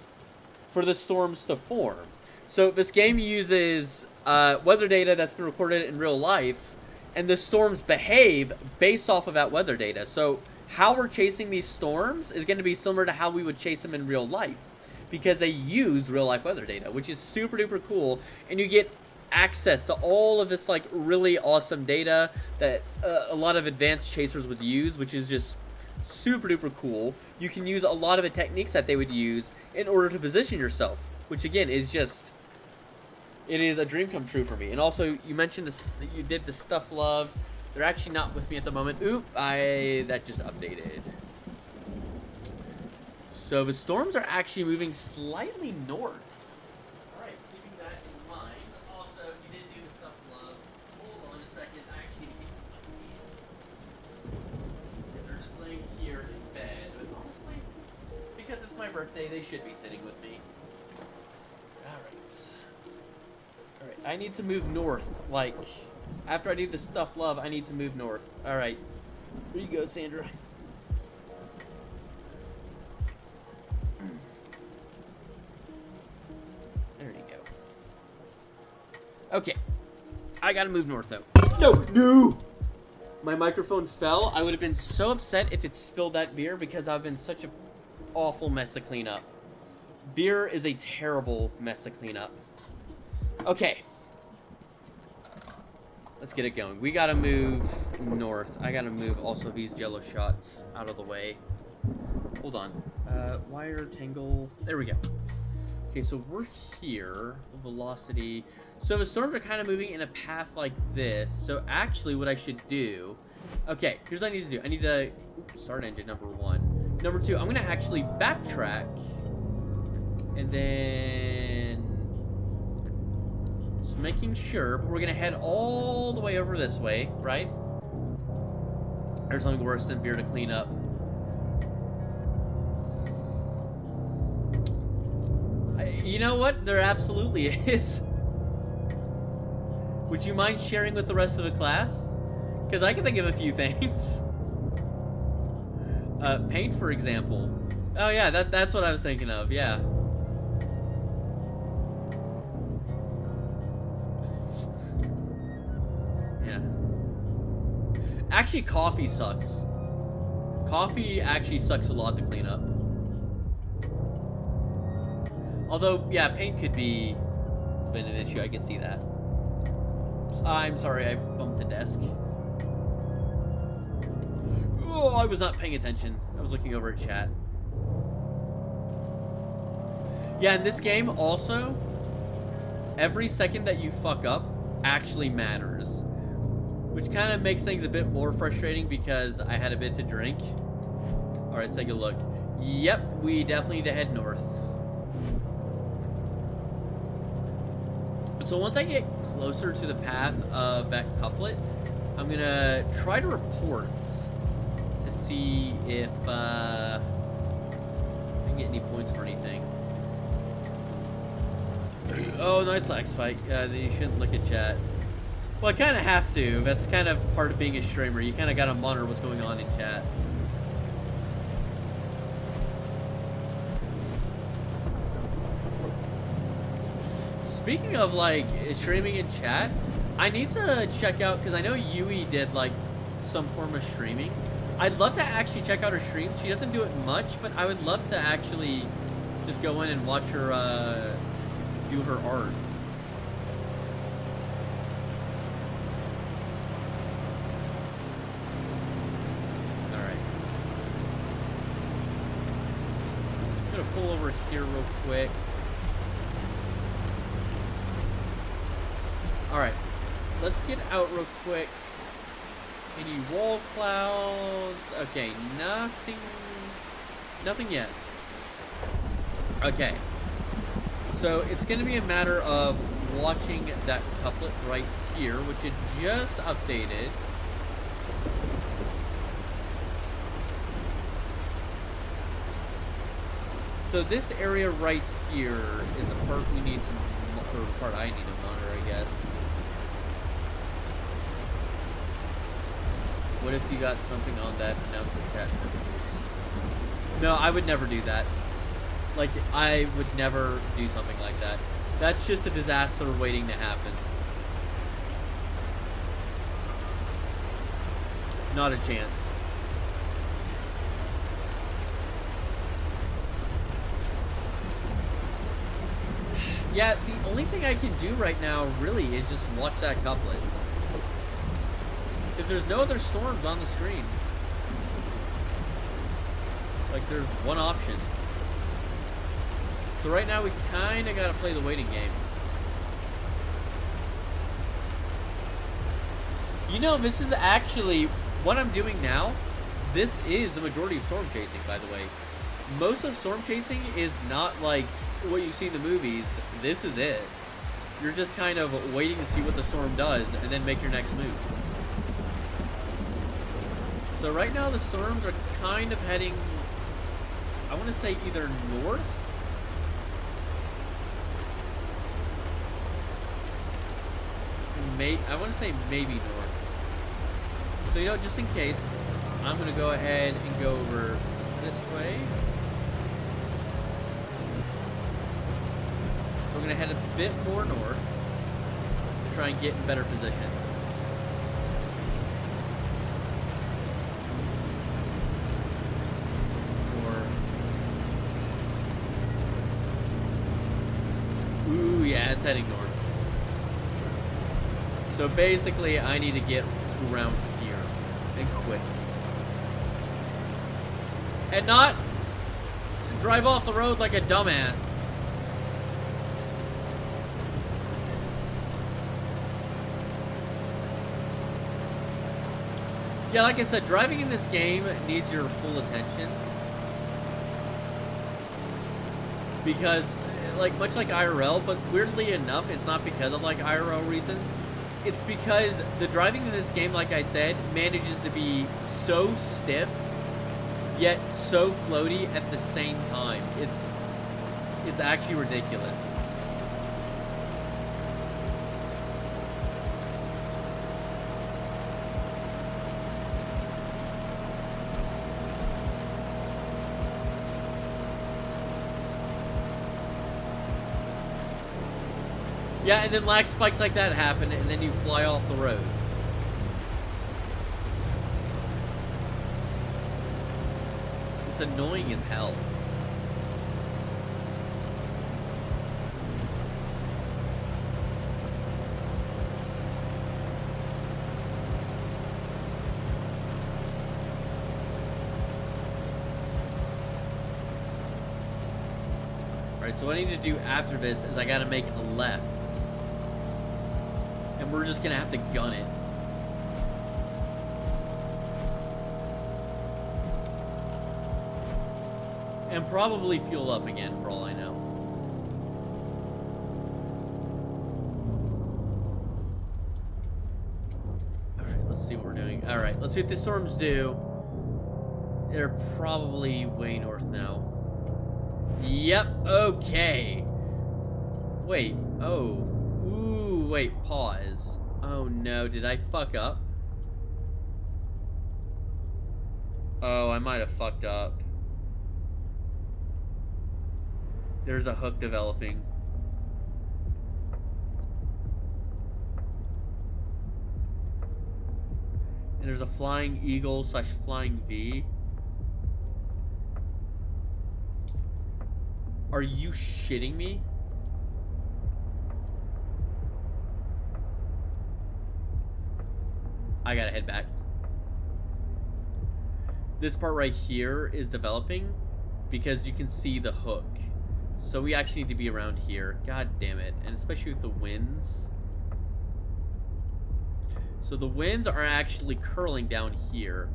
for the storms to form. So this game uses weather data that's been recorded in real life, and the storms behave based off of that weather data. So how we're chasing these storms is going to be similar to how we would chase them in real life, because they use real life weather data, which is super duper cool, and you get access to all of this like really awesome data that a lot of advanced chasers would use, which is just super duper cool. You can use a lot of the techniques that they would use in order to position yourself, which again is just, it is a dream come true for me. And also, you mentioned this, you did the stuff love. They're actually not with me at the moment. Oop, that just updated. So the storms are actually moving slightly north. Alright, keeping that in mind. Also, you did do the stuff love. Hold on a second, I actually need to get my feet. They're just laying here in bed, but honestly, because it's my birthday, they should be sitting with me. Alright, I need to move north, like, after I do the stuff love, I need to move north. Alright, here you go, Sandra. There you go. Okay, I gotta move north, though. No! My microphone fell. I would have been so upset if it spilled that beer, because I've been such an awful mess to clean up. Beer is a terrible mess to clean up. Okay. Let's get it going. We gotta move north. I gotta move also these jello shots out of the way. Hold on. Wire, tangle. There we go. Okay, so we're here. Velocity. So the storms are kind of moving in a path like this. So actually what I should do... Okay, here's what I need to do. I need to... start engine, number one. Number two, I'm going to actually backtrack. And then... just making sure. But we're going to head all the way over this way, right? There's something worse than beer to clean up. You know what? There absolutely is. Would you mind sharing with the rest of the class? Because I can think of a few things. Paint, for example. Oh yeah, that's what I was thinking of, yeah. Yeah. Actually, coffee sucks. Coffee actually sucks a lot to clean up. Although, yeah, paint could be been an issue. I can see that. I'm sorry, I bumped the desk. Oh, I was not paying attention. I was looking over at chat. Yeah, in this game, also, every second that you fuck up actually matters. Which kind of makes things a bit more frustrating because I had a bit to drink. Alright, let's take a look. Yep, we definitely need to head north. So once I get closer to the path of that couplet, I'm gonna try to report to see if I can get any points for anything. Oh, nice lag spike. You shouldn't look at chat. Well, I kind of have to. That's kind of part of being a streamer. You kind of gotta monitor what's going on in chat. Speaking of, like, streaming in chat, I need to check out, because I know Yui did, like, some form of streaming. I'd love to actually check out her streams. She doesn't do it much, but I would love to actually just go in and watch her, do her art. Alright. I'm gonna pull over here real quick. Alright, let's get out real quick. Any wall clouds? Okay, nothing yet. Okay, so it's going to be a matter of watching that couplet right here, which it just updated. So this area right here is a part we need to, or part I need to monitor, I guess. What if you got something on that announces chat messages? No, I would never do that. Like, I would never do something like that. That's just a disaster waiting to happen. Not a chance. Yeah, the only thing I can do right now, really, is just watch that couplet. If there's no other storms on the screen. Like, there's one option. So right now, we kind of got to play the waiting game. You know, this is actually, what I'm doing now, this is the majority of storm chasing, by the way. Most of storm chasing is not like what you see in the movies. This is it. You're just kind of waiting to see what the storm does and then make your next move. So right now the storms are kind of heading, I want to say either north. I want to say maybe north. So, you know, just in case, I'm going to go ahead and go over this way. So I'm going to head a bit more north to try and get in better position. Ooh, yeah, it's heading north. So basically, I need to get to around here and quick. And not drive off the road like a dumbass. Yeah, like I said, driving in this game needs your full attention. Because, like, much like IRL, but weirdly enough, it's not because of, like, IRL reasons. It's because the driving in this game, like I said, manages to be so stiff, yet so floaty at the same time. It's actually ridiculous. Yeah, and then lag spikes like that happen, and then you fly off the road. It's annoying as hell. Alright, so what I need to do after this is I gotta make a left. And we're just gonna have to gun it. And probably fuel up again, for all I know. Alright, let's see what we're doing. Alright, let's see what the storms do. They're probably way north now. Yep, okay. Wait, oh. Ooh, wait, pause. Oh no, did I fuck up? Oh, I might have fucked up. There's a hook developing. And there's a flying eagle / flying V. Are you shitting me? I gotta head back. This part right here is developing because you can see the hook. So we actually need to be around here. God damn it. And especially with the winds. So the winds are actually curling down here.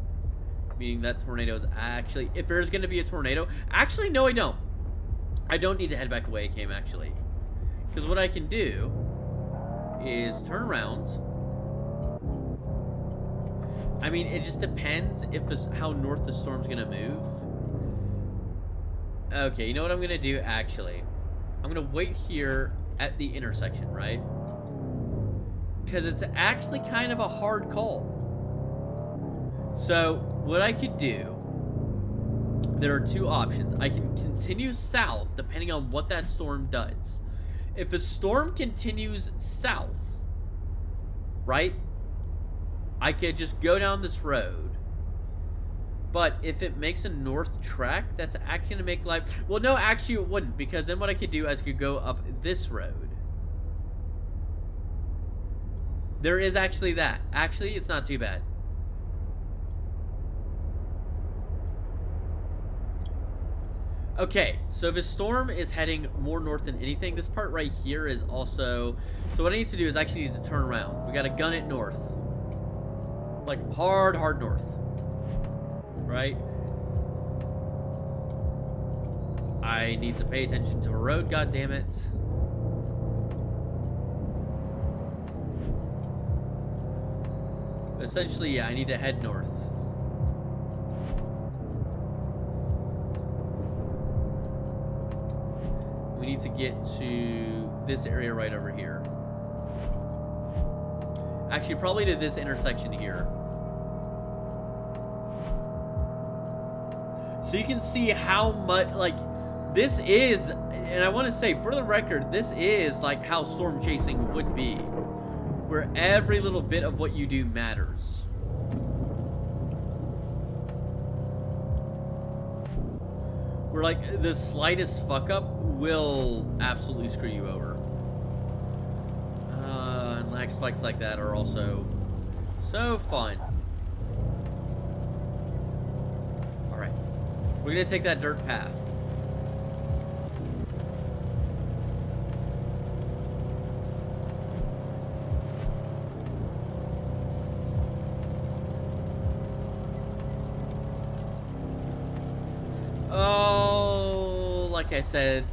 Meaning that tornado is actually... If there's going to be a tornado... Actually, no, I don't. I don't need to head back the way I came, actually. Because what I can do is turn around. I mean, it just depends if how north the storm's going to move. Okay, you know what I'm going to do, actually? I'm going to wait here at the intersection, right? Because it's actually kind of a hard call. So what I could do, there are two options. I can continue south depending on what that storm does. If a storm continues south, right, I could just go down this road. But if it makes a north track, that's actually going to make life... Well, no, actually it wouldn't, because then what I could do is I could go up this road. There is actually that. Actually, it's not too bad. Okay, so if a storm is heading more north than anything, this part right here is also... So what I need to do is I actually need to turn around. We got to gun it north. Like, hard north. Right? I need to pay attention to the road, goddammit. Essentially, yeah, I need to head north. We need to get to this area right over here. Actually, probably to this intersection here. So you can see how much, like, this is, and I want to say, for the record, this is, like, how storm chasing would be. Where every little bit of what you do matters. Where, like, the slightest fuck-up will absolutely screw you over. And lag spikes like that are also so fun. Alright. We're gonna take that dirt path. Oh, like I said,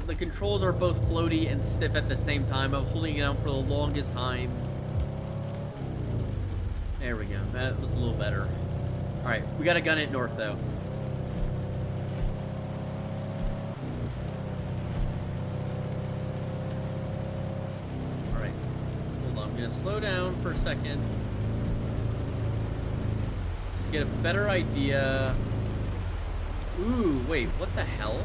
the controls are both floaty and stiff at the same time. I'm holding it down for the longest time. There we go. That was a little better. Alright, we gotta gun it north, though. Alright. Hold on. I'm gonna slow down for a second. Just to get a better idea. Ooh, wait, what the hell?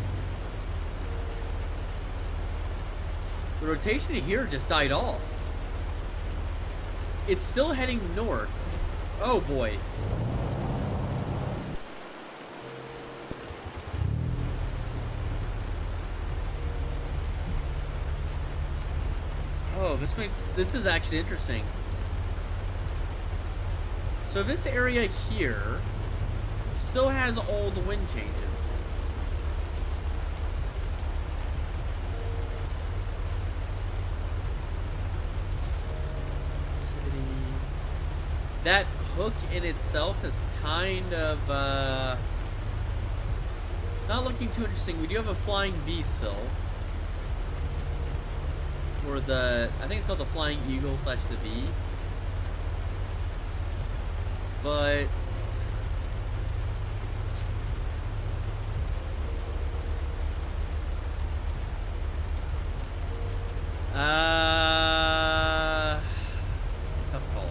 The rotation here just died off. It's still heading north. Oh boy. Oh, this is actually interesting. So this area here still has all the wind changes. That hook in itself is kind of not looking too interesting. We do have a flying V still. Or the, I think it's called the Flying Eagle / the V. But tough call.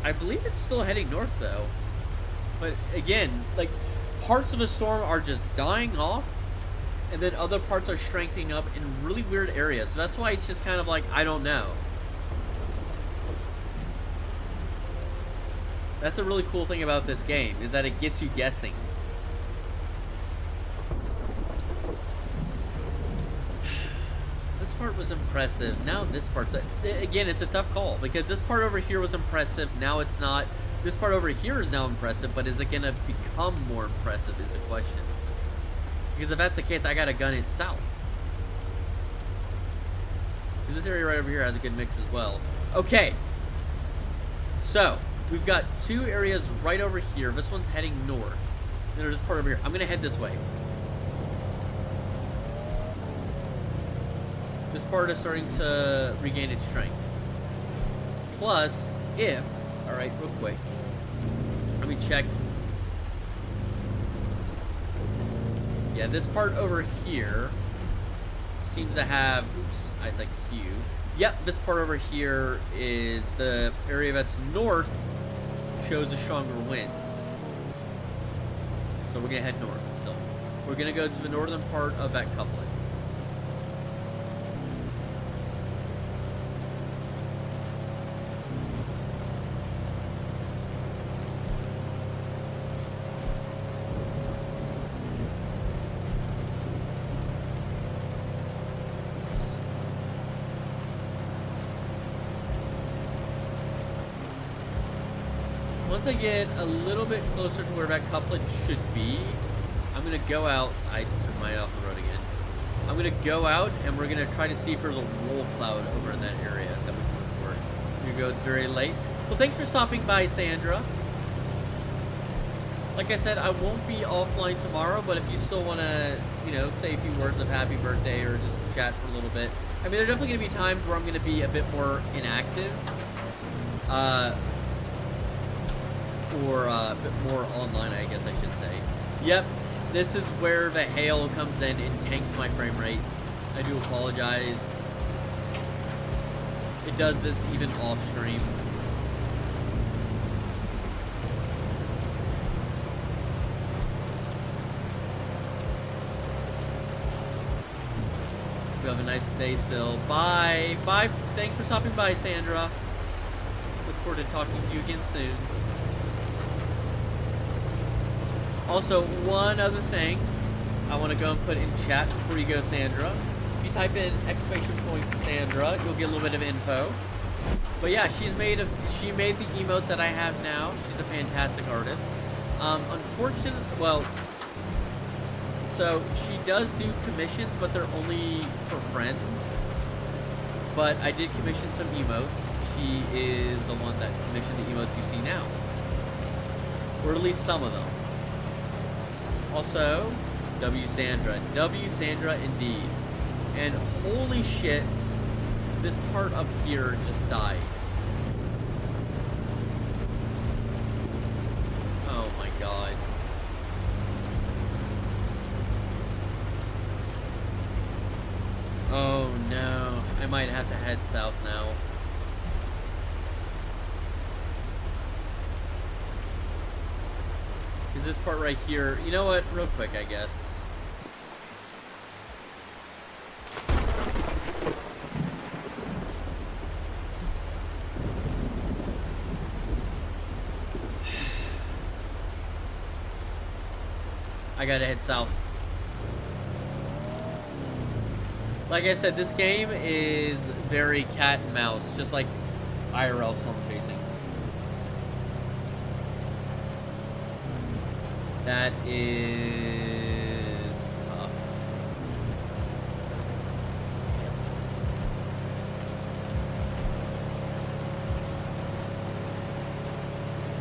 I believe it's still heading north though. But again, like, parts of a storm are just dying off, and then other parts are strengthening up in really weird areas. So that's why it's just kind of like, I don't know. That's a really cool thing about this game, is that it gets you guessing. This part was impressive. Now this part's... Again, it's a tough call, because this part over here was impressive. Now it's not. This part over here is now impressive, but is it going to become more impressive is a question. Because if that's the case, I got to gun it south. Because this area right over here has a good mix as well. Okay. So, we've got two areas right over here. This one's heading north. And there's this part over here. I'm going to head this way. This part is starting to regain its strength. Plus, if... Alright, real quick. Let me check. Yeah, this part over here seems to have... Oops, I said Q. Yep, this part over here is the area that's north shows the stronger winds. So we're gonna head north still. We're gonna go to the northern part of that couplet. Once I get a little bit closer to where that couplet should be, I'm gonna go out. I took my off the road again. I'm gonna go out and we're gonna try to see if there's a roll cloud over in that area that we can record. Here we go, it's very late. Well, thanks for stopping by, Sandra. Like I said, I won't be offline tomorrow, but if you still wanna, you know, say a few words of happy birthday or just chat for a little bit. I mean, there are definitely gonna be times where I'm gonna be a bit more inactive. Or a bit more online, I guess I should say. Yep, this is where the hail comes in and tanks my frame rate. I do apologize. It does this even off stream. You have a nice day, Sil. Bye. Bye. Thanks for stopping by, Sandra. Look forward to talking to you again soon. Also, one other thing I want to go and put in chat before you go, Sandra. If you type in !Sandra, you'll get a little bit of info. But yeah, she made the emotes that I have now. She's a fantastic artist. Unfortunately, well, so she does do commissions, but they're only for friends. But I did commission some emotes. She is the one that commissioned the emotes you see now, or at least some of them. Also, W-Sandra indeed. And holy shit, this part up here just died. Oh my god. Oh no, I might have to head south now. Is this part right here? You know what? Real quick, I guess. I gotta head south. Like I said, this game is very cat and mouse, just like IRL storm chasing. That is tough.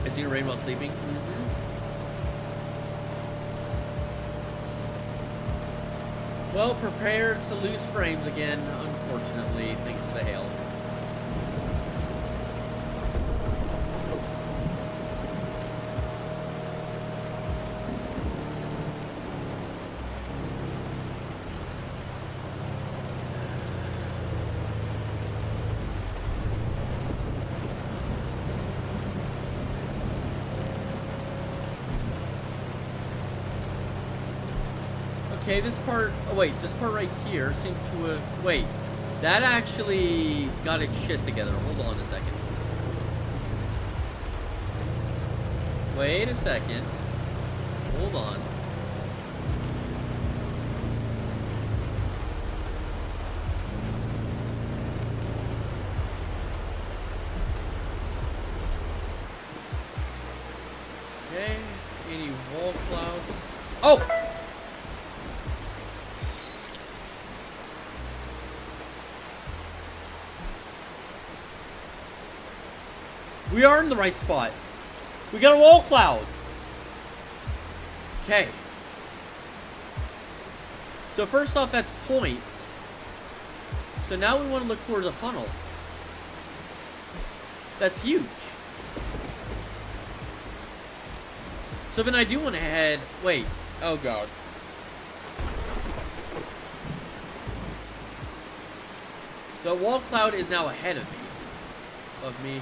I see rain while sleeping. Well, prepared to lose frames again, unfortunately, thanks to the hail. Okay, this part, oh wait, this part right here seemed to have, wait, that actually got its shit together. Hold on a second. Wait a second. Hold on. Okay, any wall clouds? Oh! We are in the right spot. We got a wall cloud. Okay. So first off, that's points. So now we want to look towards a funnel. That's huge. So then I do want to head... Wait. Oh, God. The wall cloud is now ahead of me. Let me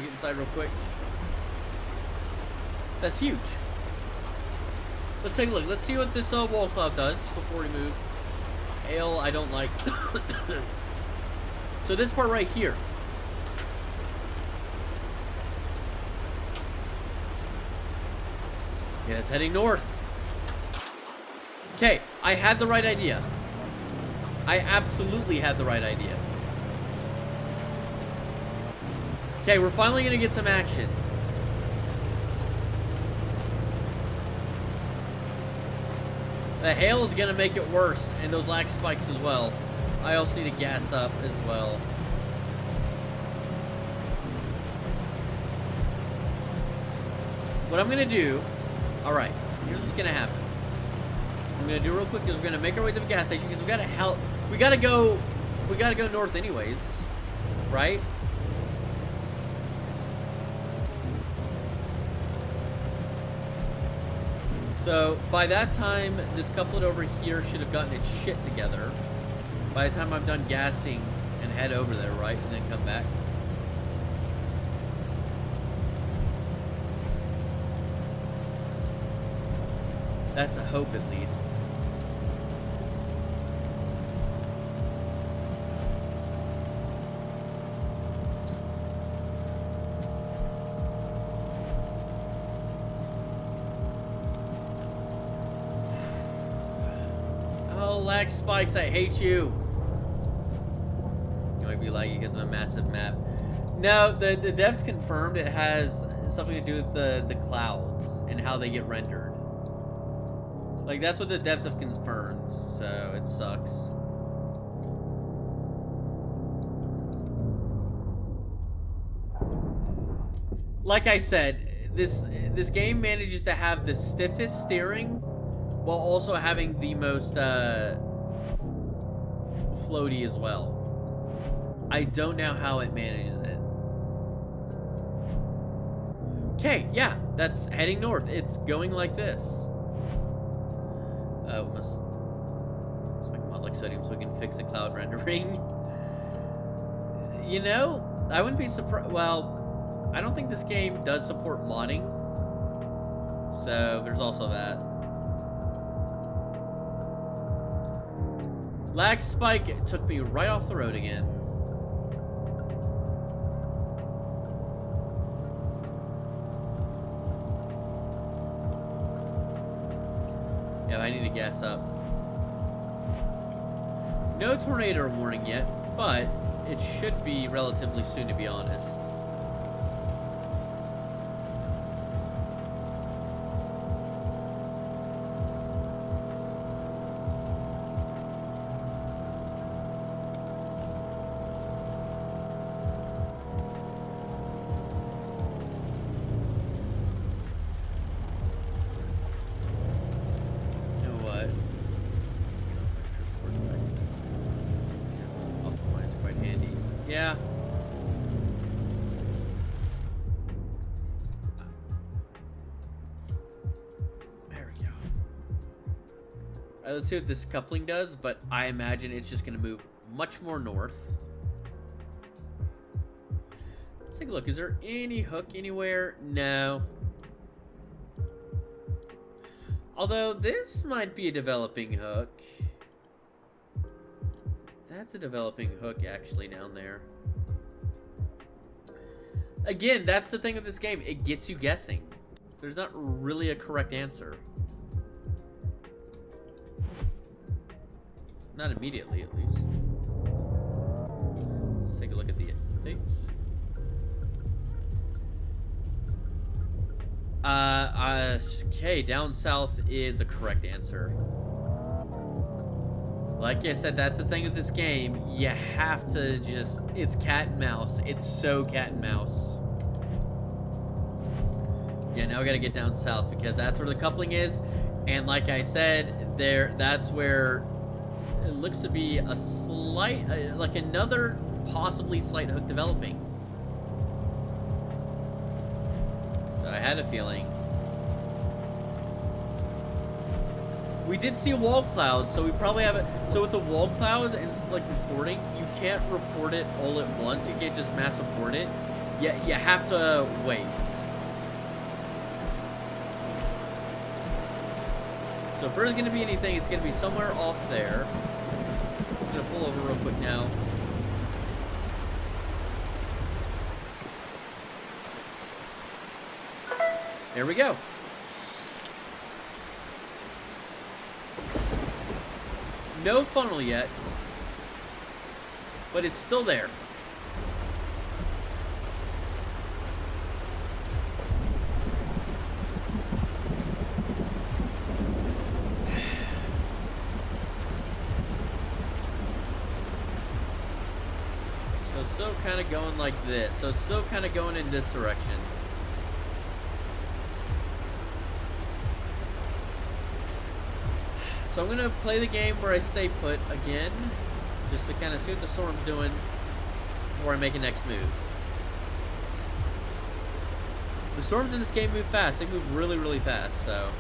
get inside real quick. That's huge. Let's take a look. Let's see what this wall cloud does before we move. Hail, I don't like. So this part right here. Yeah, it's heading north. Okay, I had the right idea. I absolutely had the right idea. Okay, we're finally gonna get some action. The hail is gonna make it worse, and those lag spikes as well. I also need to gas up as well. What I'm gonna do, alright, here's what's gonna happen. I'm gonna do real quick is we're gonna make our way to the gas station because we gotta go north anyways, right? So by that time, this couplet over here should have gotten its shit together. By the time I'm done gassing and head over there, right, and then come back. That's a hope, at least. Oh, lag spikes, I hate you. You might be laggy because of a massive map. No, the devs confirmed it has something to do with the clouds and how they get rendered. Like, that's what the devs have confirmed, so it sucks. Like I said, this game manages to have the stiffest steering while also having the most floaty as well. I don't know how it manages it. Okay, yeah, that's heading north. It's going like this. Let's make a mod like sodium so we can fix the cloud rendering. You know, I wouldn't be surprised. Well, I don't think this game does support modding, so there's also that. Lag spike took me right off the road again. Yeah, I need to gas up. No tornado warning yet, but it should be relatively soon, to be honest. Yeah. There we go. Alright, let's see what this coupling does, but I imagine it's just going to move much more north. Let's take a look. Is there any hook anywhere? No. Although this might be a developing hook. That's a developing hook, actually, down there. Again, that's the thing with this game. It gets you guessing. There's not really a correct answer. Not immediately, at least. Let's take a look at the updates. Okay, down south is a correct answer. Like I said, that's the thing with this game. You have to just... It's cat and mouse. It's so cat and mouse. Yeah, now we gotta get down south because that's where the coupling is. And like I said, that's where it looks to be a slight... like another possibly slight hook developing. So I had a feeling. We did see a wall cloud, so we probably have it. So with the wall cloud and like reporting, you can't report it all at once. You can't just mass report it. Yeah, you have to wait. So if there's gonna be anything, it's gonna be somewhere off there. I'm gonna pull over real quick now. There we go. No funnel yet, but it's still there. So it's still kind of going like this. So it's still kind of going in this direction. So I'm gonna play the game where I stay put again, just to kind of see what the storm's doing before I make a next move. The storms in this game move fast. They move really, really fast, so.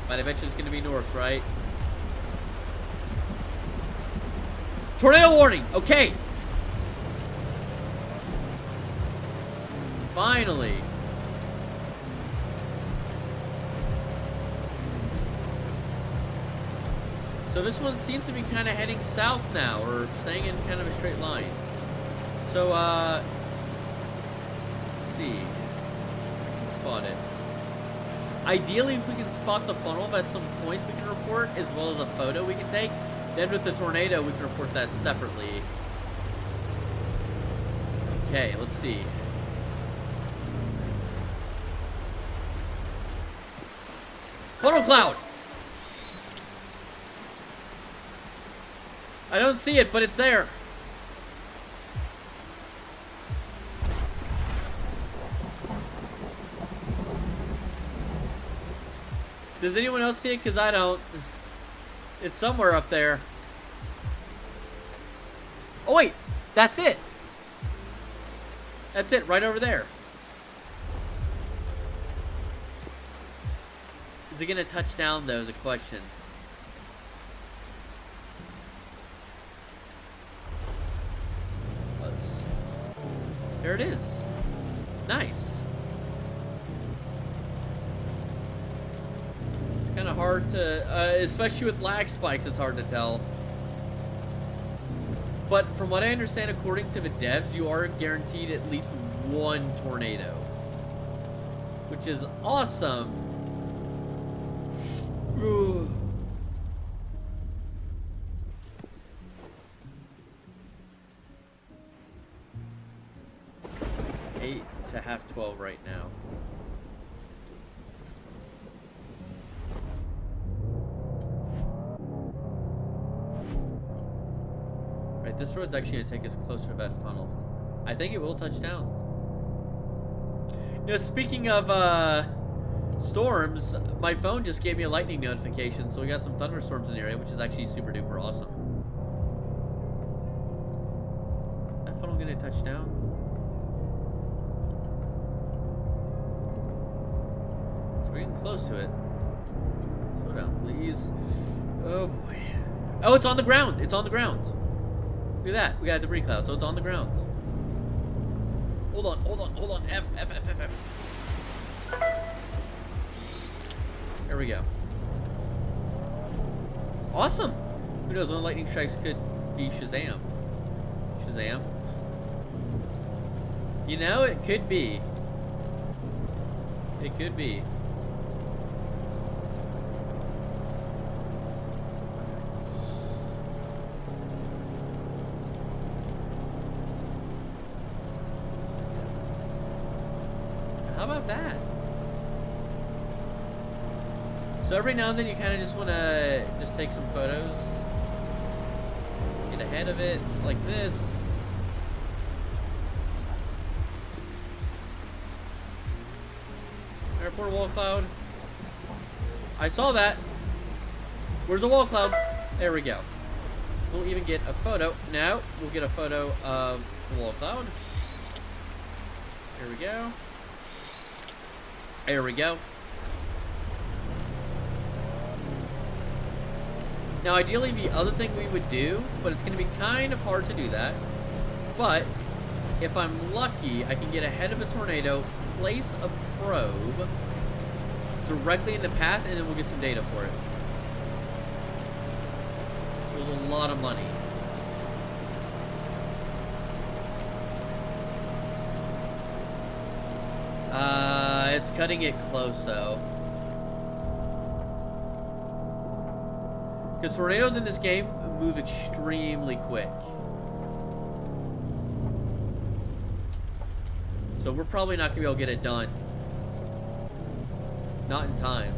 But eventually it's gonna be north, right? Tornado warning! Okay! Finally! So this one seems to be kind of heading south now, or staying in kind of a straight line. So, let's see. I can spot it. Ideally, if we can spot the funnel at some points we can report, as well as a photo we can take, then with the tornado, we can report that separately. Okay, let's see. Funnel cloud! I don't see it, but it's there. Does anyone else see it? Because I don't. It's somewhere up there. Oh, wait. That's it. That's it, right over there. Is it going to touch down, though, is a question. There it is. Nice. It's kind of hard to, especially with lag spikes, it's hard to tell. But from what I understand, according to the devs, you are guaranteed at least one tornado, which is awesome. It's 8 to half 12 right now. Right, this road's actually going to take us closer to that funnel. I think it will touch down. You know, speaking of storms, my phone just gave me a lightning notification, so we got some thunderstorms in the area, which is actually super duper awesome. That funnel going to touch down? So we're getting close to it. Slow down, please. Oh boy. Oh, it's on the ground. It's on the ground. Look at that. We got a debris cloud, so it's on the ground. Hold on, hold on, hold on. F. There we go. Awesome. Who knows, one of the lightning strikes could be Shazam. Shazam. You know, it could be. It could be. How about that? So every now and then you kind of just want to just take some photos. Get ahead of it like this. Airport wall cloud. I saw that. Where's the wall cloud? There we go. We'll even get a photo. Now we'll get a photo of the wall cloud. There we go. There we go. Now, ideally, the other thing we would do, but it's going to be kind of hard to do that. But if I'm lucky, I can get ahead of a tornado, place a probe directly in the path, and then we'll get some data for it. There's a lot of money. It's cutting it close, though. Because tornadoes in this game move extremely quick. So we're probably not going to be able to get it done. Not in time.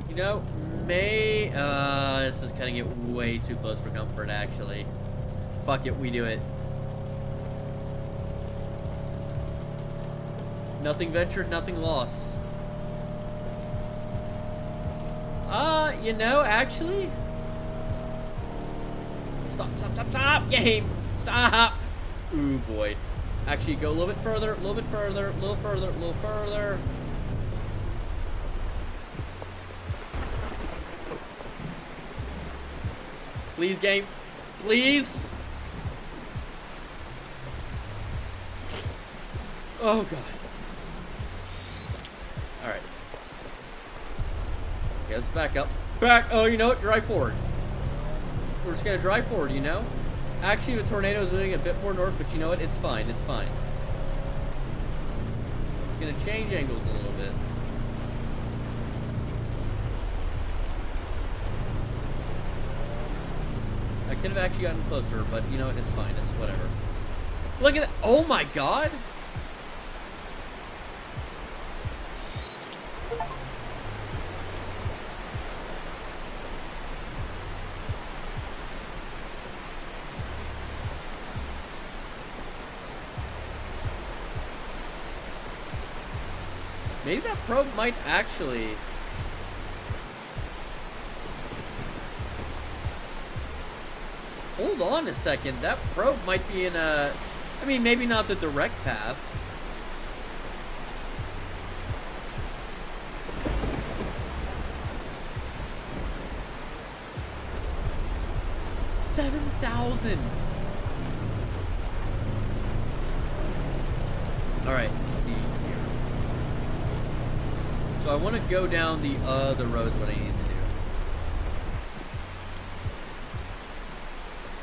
You know, this is cutting it way too close for comfort, actually. Fuck it, we do it. Nothing ventured, nothing lost. You know, actually... Stop! Game! Stop! Ooh, boy. Actually, go a little bit further, a little bit further, a little further, a little further. Please, game. Please! Oh, God. Alright. Okay, let's back up. Oh, you know what? Drive forward. We're just gonna drive forward, you know? Actually, the tornado is moving a bit more north, but you know what? It's fine. It's fine. It's gonna change angles a little bit. I could have actually gotten closer, but you know what? It's fine. It's whatever. Look at that. Oh my God. Maybe that probe might actually... Hold on a second. That probe might be in a... I mean, maybe not the direct path. $7,000. All right. So I want to go down the other roads, what I need to do.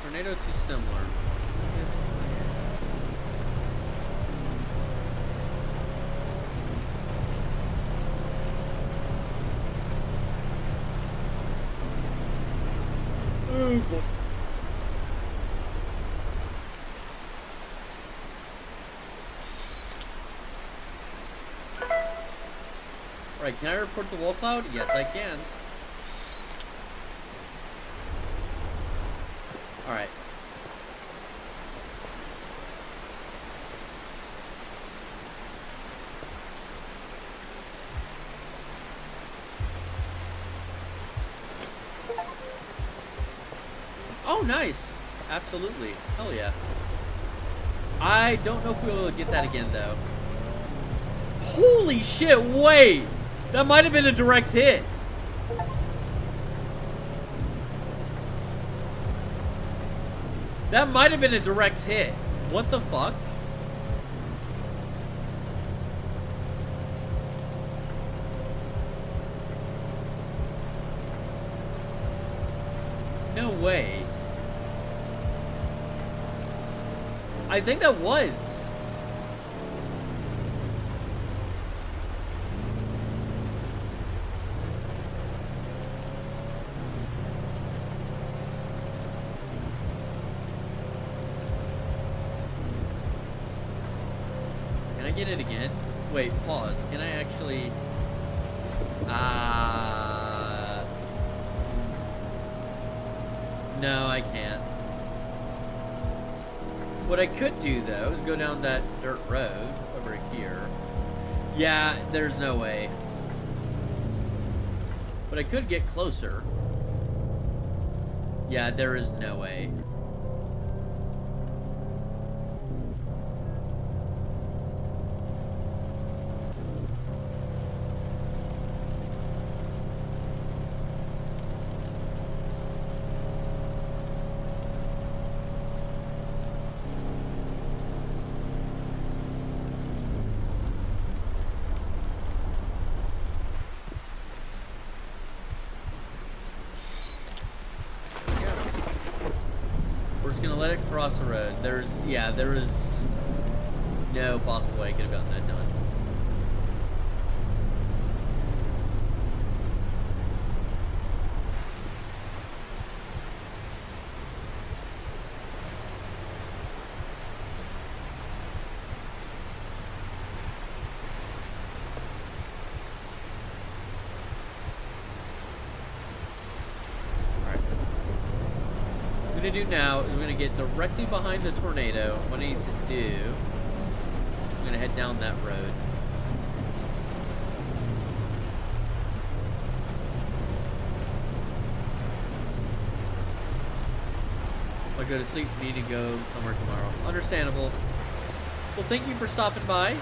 Tornado too similar. Oh boy. Alright, can I report the wall cloud? Yes, I can. Alright. Oh, nice. Absolutely. Hell yeah. I don't know if we'll get that again, though. Holy shit, wait! That might have been a direct hit. That might have been a direct hit. What the fuck? No way. I think that was. Get it again? Wait, pause. Can I actually... No, I can't. What I could do, though, is go down that dirt road over here. Yeah, there's no way. But I could get closer. Yeah, there is no way. let it cross the road. There was no possible way I could have gotten that done. What I'm going to do now is we're going to get directly behind the tornado. What I need to do is I'm going to head down that road. If I go to sleep, need to go somewhere tomorrow. Understandable. Well, thank you for stopping by.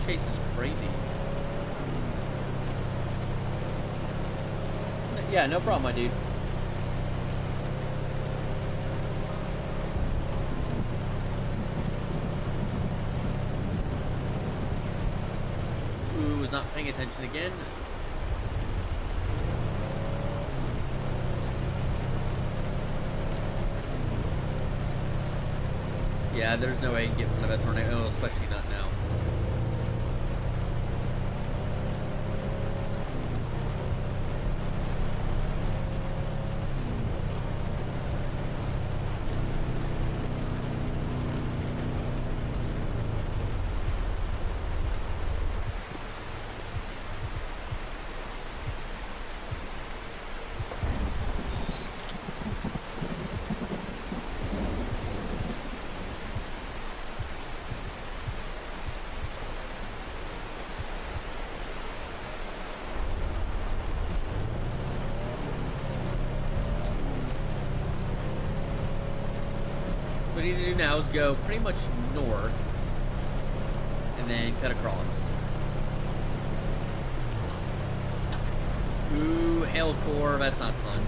Chase is crazy. Yeah, no problem, my dude. Ooh, was not paying attention again. Yeah, there's no way I can get in front of a tornado, especially not now. What we need to do now is go pretty much north and then cut across. Ooh, hail core, that's not fun.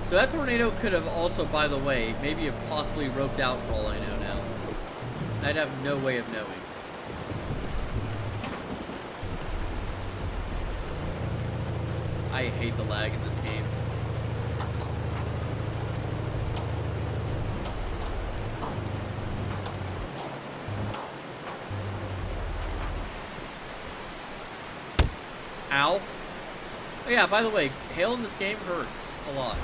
So that tornado could have also, by the way, maybe have possibly roped out for all I know now. I'd have no way of knowing. I hate the lag in this game. Ow. Oh yeah, by the way, hail in this game hurts a lot.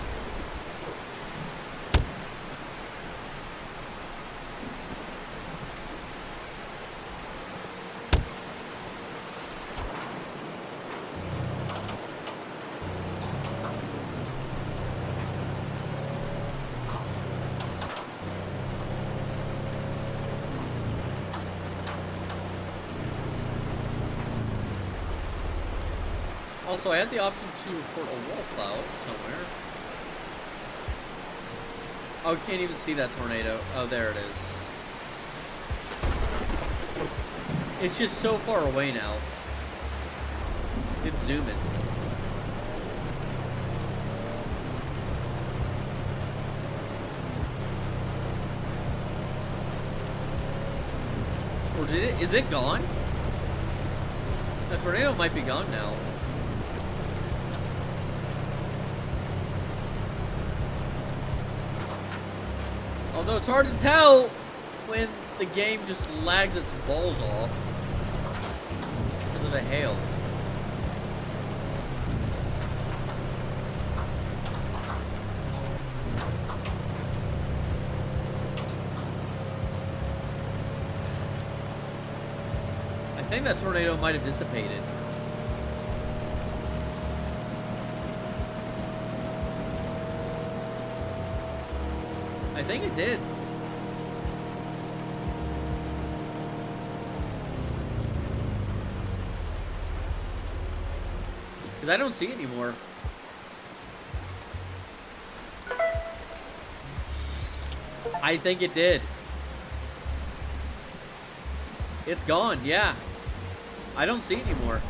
Also, I had the option to report a wall cloud somewhere. Oh, can't even see that tornado. Oh, there it is. It's just so far away now. It's zooming. Or did it? Is it gone? The tornado might be gone now. Although it's hard to tell when the game just lags its balls off because of the hail. I think that tornado might have dissipated. I think it did. Because I don't see it anymore. I think it did. It's gone, yeah. I don't see it anymore.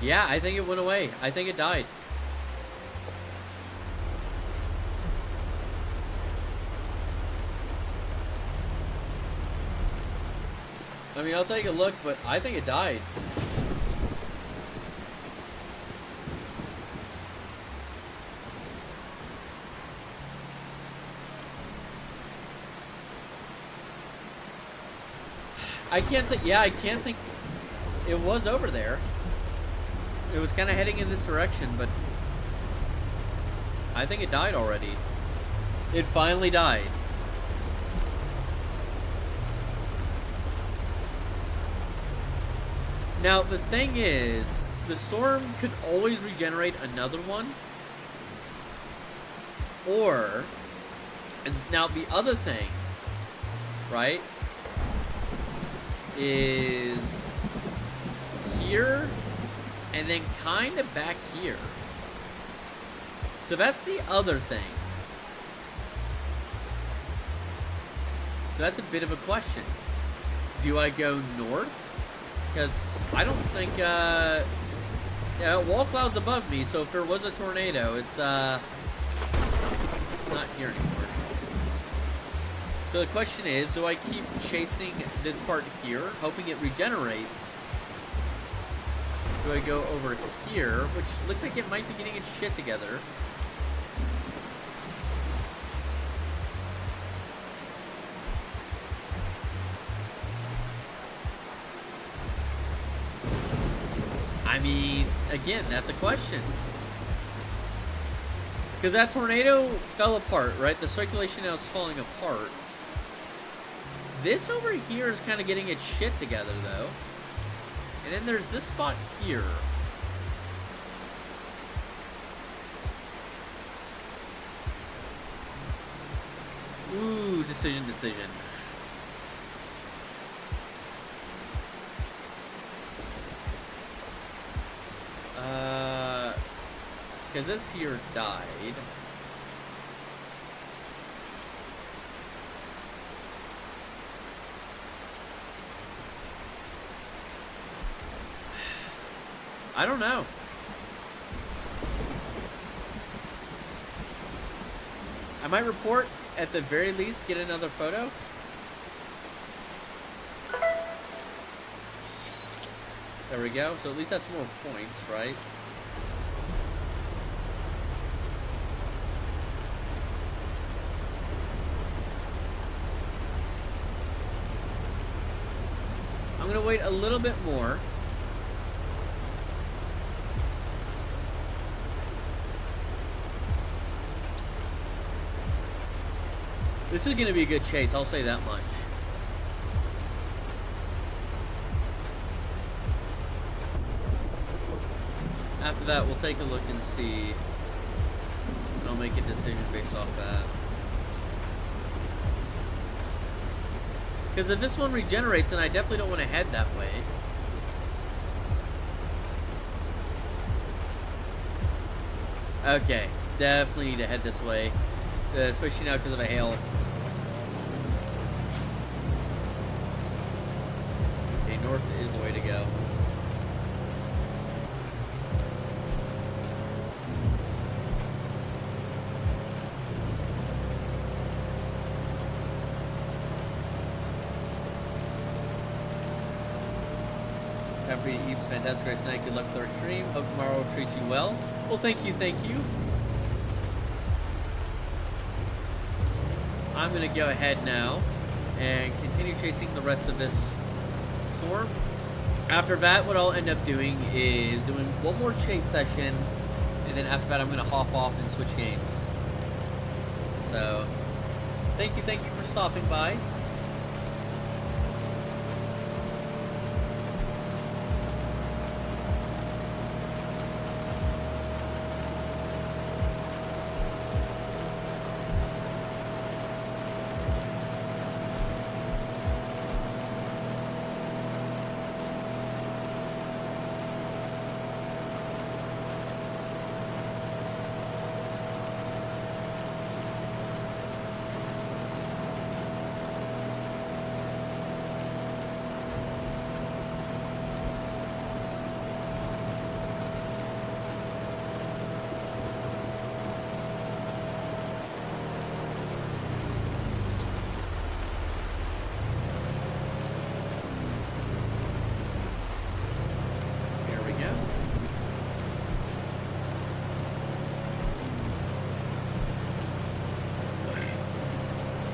Yeah, I think it went away. I think it died. I mean, I'll take a look, but I think it died. I can't think. Yeah, I can't think. It was over there. It was kind of heading in this direction, but I think it died already. It finally died. Now, the thing is, the storm could always regenerate another one. Or, and now the other thing, right, is here and then kind of back here. So that's the other thing. So that's a bit of a question. Do I go north? Because I don't think, yeah, wall cloud's above me, so if there was a tornado, it's not here anymore. So the question is, do I keep chasing this part here, hoping it regenerates? Do I go over here, which looks like it might be getting its shit together? I mean, again, that's a question. Because that tornado fell apart, right? The circulation now is falling apart. This over here is kind of getting its shit together, though. And then there's this spot here. Ooh, decision. Because this here died. I don't know. I might report, at the very least, get another photo. There we go. So at least that's more points, right? I'm gonna wait a little bit more. This is gonna be a good chase, I'll say that much. After that, we'll take a look and see. And I'll make a decision based off that. Because if this one regenerates, then I definitely don't want to head that way. Okay, definitely need to head this way. Especially now because of the hail. Okay, north is the way to go. Temporary Eve's fantastic race tonight. Good luck with our stream. Hope tomorrow treats you well. Well, thank you, thank you. I'm going to go ahead now and continue chasing the rest of this storm. After that, what I'll end up doing is doing one more chase session, and then after that I'm going to hop off and switch games. So, thank you for stopping by.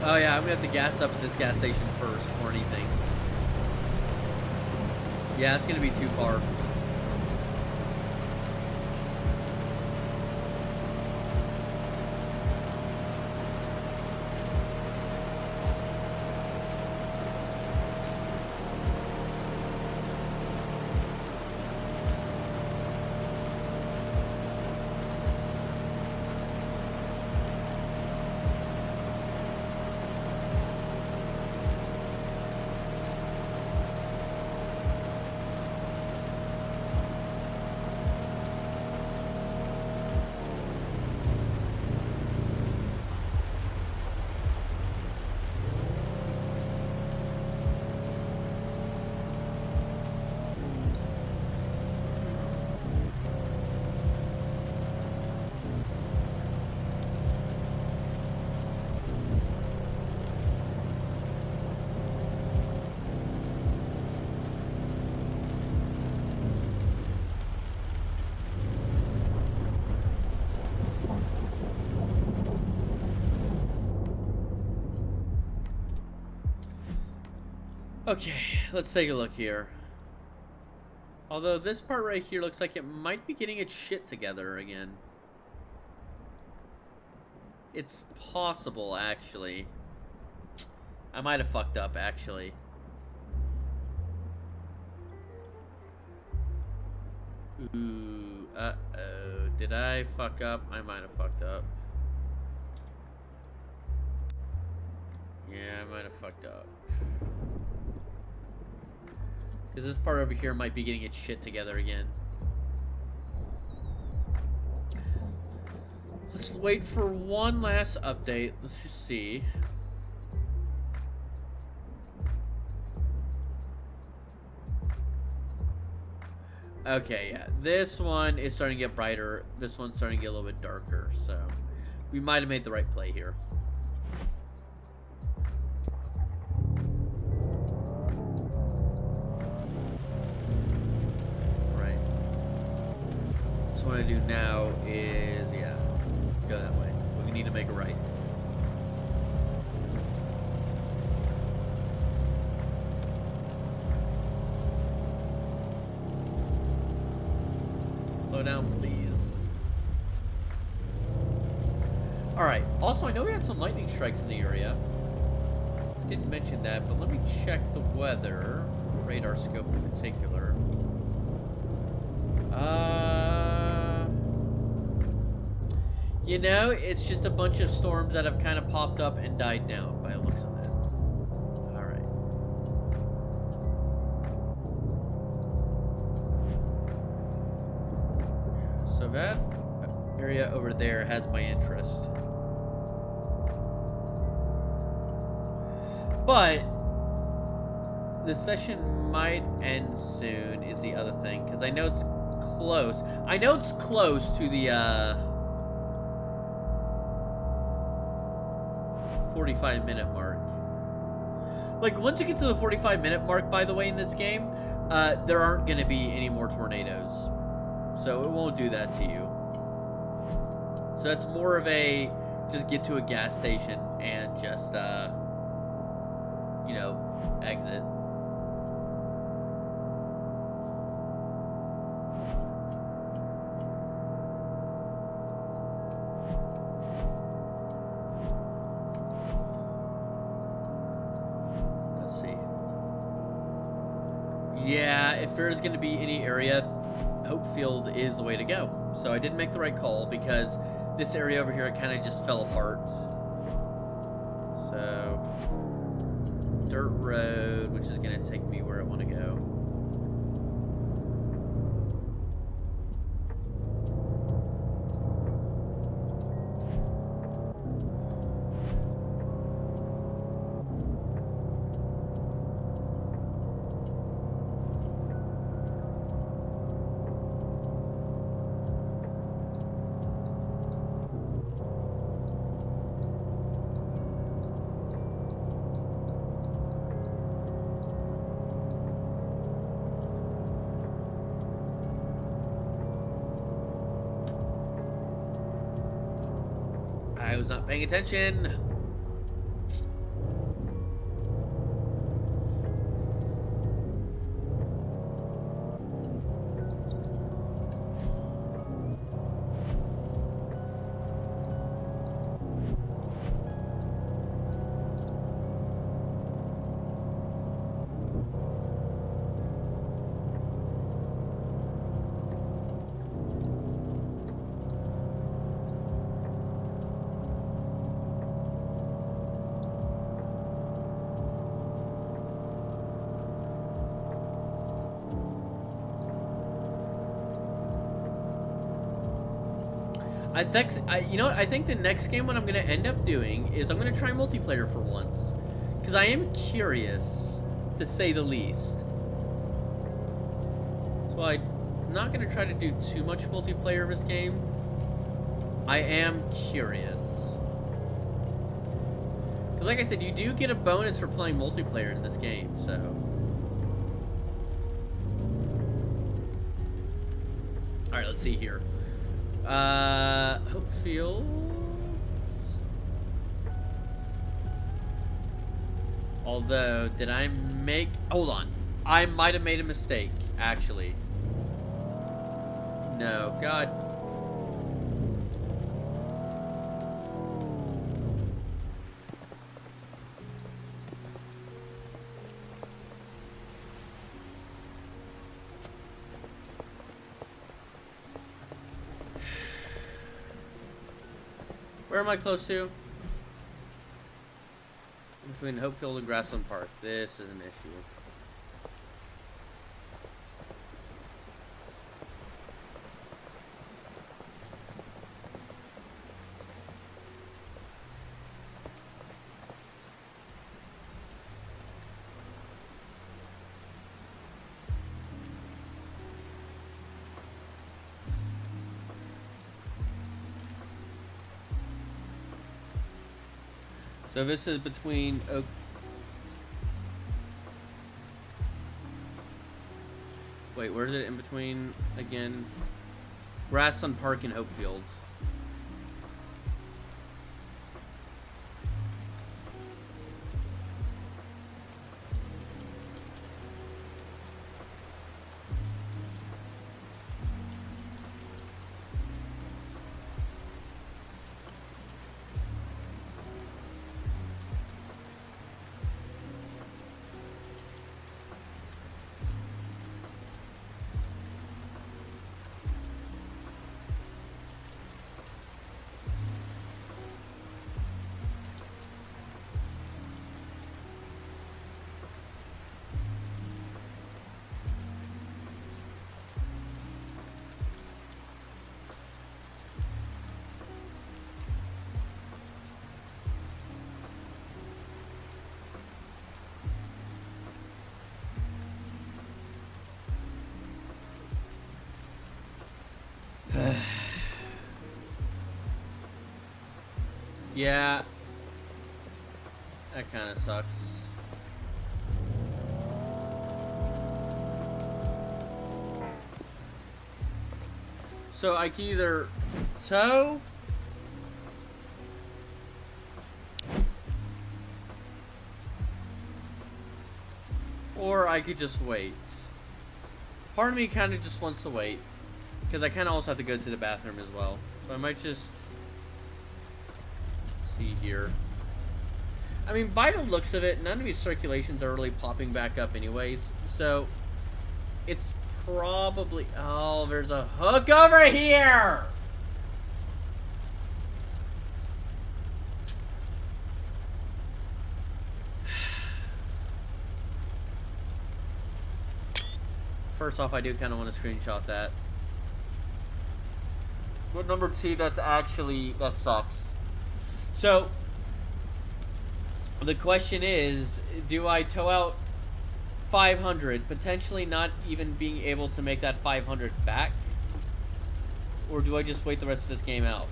Oh yeah, I'm gonna have to gas up at this gas station first before anything. Yeah, it's gonna be too far. Okay, let's take a look here. Although this part right here looks like it might be getting its shit together again. It's possible, actually. I might have fucked up, actually. Ooh, uh-oh. Did I fuck up? I might have fucked up. Yeah, I might have fucked up. Because this part over here might be getting its shit together again. Let's wait for one last update. Let's just see. Okay, yeah. This one is starting to get brighter. This one's starting to get a little bit darker. So we might have made the right play here. What I do now is, yeah, go that way. We need to make a right. Slow down, please. Alright, also I know we had some lightning strikes in the area. Didn't mention that, but let me check the weather, radar scope in particular. You know, it's just a bunch of storms that have kind of popped up and died down by the looks of it. Alright. So that area over there has my interest. But the session might end soon is the other thing, because I know it's close. I know it's close to the 45-minute mark. Like, once you get to the 45-minute mark, by the way, in this game, there aren't going to be any more tornadoes. So it won't do that to you. So it's more of a just get to a gas station and just, you know, exit. Yeah, if there's going to be any area, Hopefield is the way to go. So I did make the right call because this area over here, it kind of just fell apart. So, dirt road, which is going to take me where I want to go. I was not paying attention. You know what? I think the next game, what I'm gonna end up doing is I'm gonna try multiplayer for once, because I am curious, to say the least. So I'm not gonna try to do too much multiplayer of this game. I am curious, because like I said, you do get a bonus for playing multiplayer in this game. So. All right, let's see here. Hope Fields. Although, did I make... Hold on. I might have made a mistake, actually. No, God. Where am I close to? Between Hopefield and Grassland Park. This is an issue. So this is between Oak... Wait, where is it in between again? Grassland Park and Hopefield. Yeah. That kind of sucks. So I can either tow or I could just wait. Part of me kind of just wants to wait because I kind of also have to go to the bathroom as well. So I might just see here. I mean, by the looks of it, none of these circulations are really popping back up anyways. So it's probably... Oh, there's a hook over here! First off, I do kind of want to screenshot that. But number two, that sucks. So, the question is, do I tow out 500, potentially not even being able to make that 500 back? Or do I just wait the rest of this game out?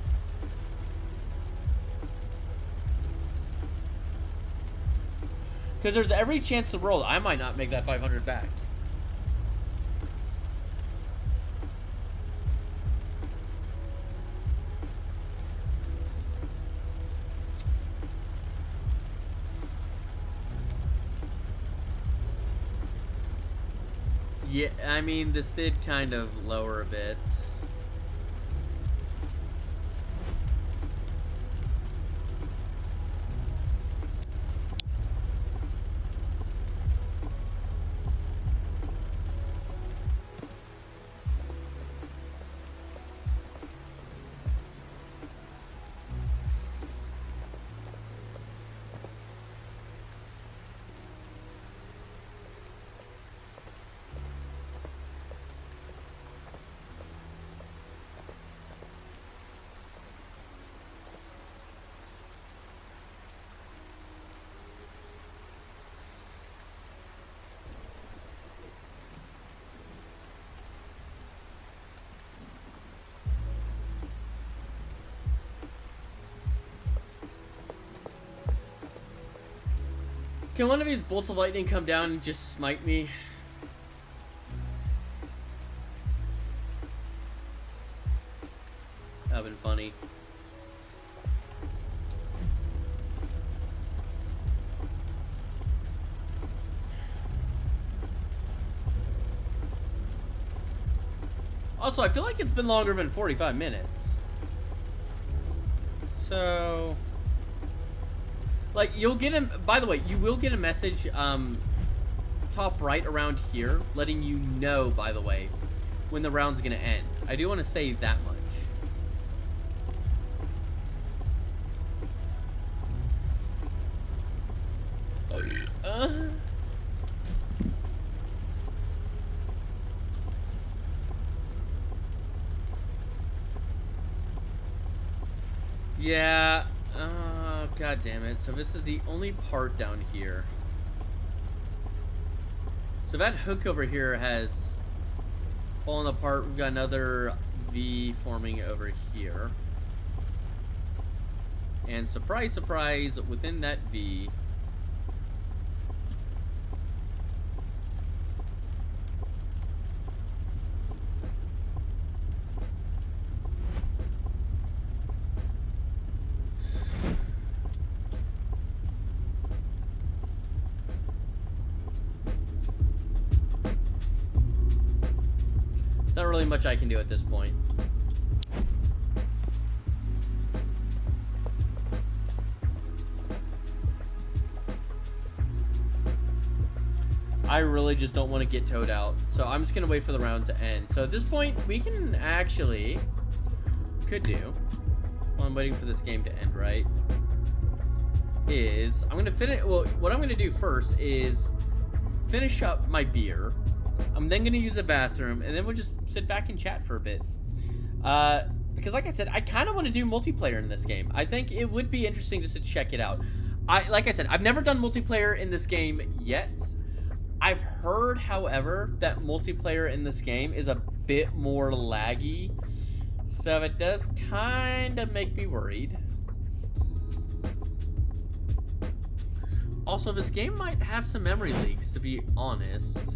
Because there's every chance in the world I might not make that 500 back. Yeah, I mean, this did kind of lower a bit. Can one of these bolts of lightning come down and just smite me? That would've been funny. Also, I feel like it's been longer than 45 minutes. So... like, you'll get a... by the way, you will get a message, top right around here, letting you know, by the way, when the round's gonna end. I do want to say that much. Yeah. Oh, god damn it. So this is the only part down here. So that hook over here has fallen apart. We've got another V forming over here. And surprise, surprise, within that V... not really much I can do at this point. I really just don't want to get towed out, so I'm just gonna wait for the round to end. So at this point, we can actually could do while I'm waiting for this game to end, right? Is I'm gonna finish. Well, what I'm gonna do first is finish up my beer. I'm then gonna use the bathroom, and then we'll just sit back and chat for a bit. Because like I said, I kind of want to do multiplayer in this game. I think it would be interesting just to check it out. Like I said, I've never done multiplayer in this game yet. I've heard, however, that multiplayer in this game is a bit more laggy, so it does kind of make me worried. Also, this game might have some memory leaks, to be honest.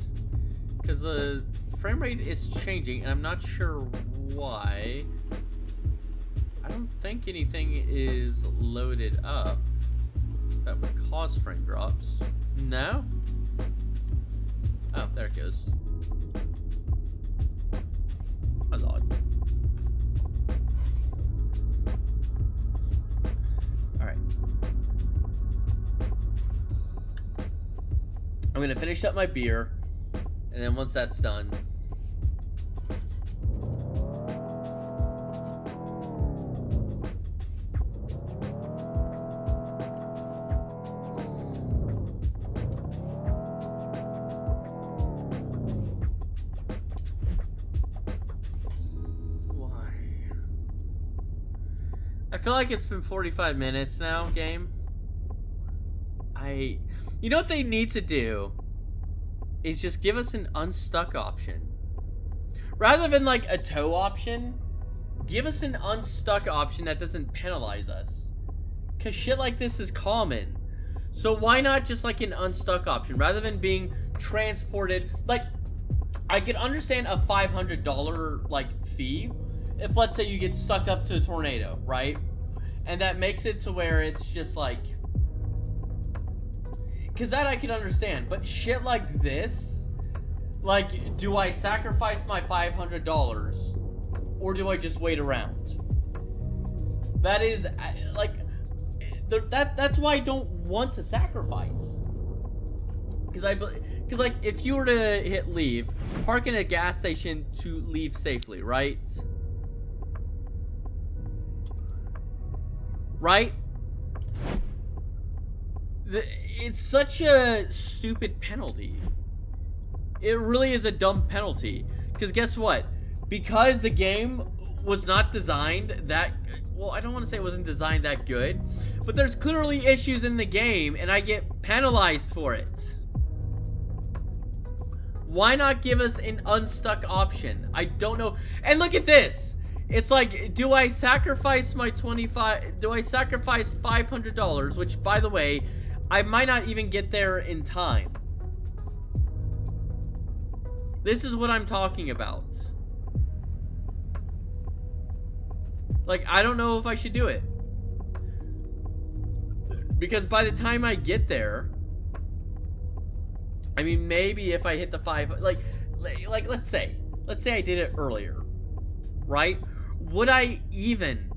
Because the frame rate is changing, and I'm not sure why. I don't think anything is loaded up that would cause frame drops. No? Oh, there it goes. That's odd. Alright. I'm gonna finish up my beer. And then once that's done, why? I feel like it's been 45 minutes now, game. You know what they need to do? Is just give us an unstuck option. Rather than like a tow option, give us an unstuck option that doesn't penalize us. Cause shit like this is common. So why not just like an unstuck option rather than being transported? Like, I could understand a $500 like fee if, let's say, you get sucked up to a tornado, right? And that makes it to where it's just like, because that I can understand, but shit like this, like, do I sacrifice my $500 or do I just wait around? That is, like, that's why I don't want to sacrifice. Because like, if you were to hit leave, park in a gas station to leave safely, right? Right? It's such a stupid penalty. It really is a dumb penalty. Because guess what? Because the game was not designed that... Well, I don't want to say it wasn't designed that good. But there's clearly issues in the game, and I get penalized for it. Why not give us an unstuck option? I don't know. And look at this. It's like, do I sacrifice my $500, which, by the way... I might not even get there in time. This is what I'm talking about. Like, I don't know if I should do it. Because by the time I get there, I mean, maybe if I hit the 5, like let's say I did it earlier, right? Would I even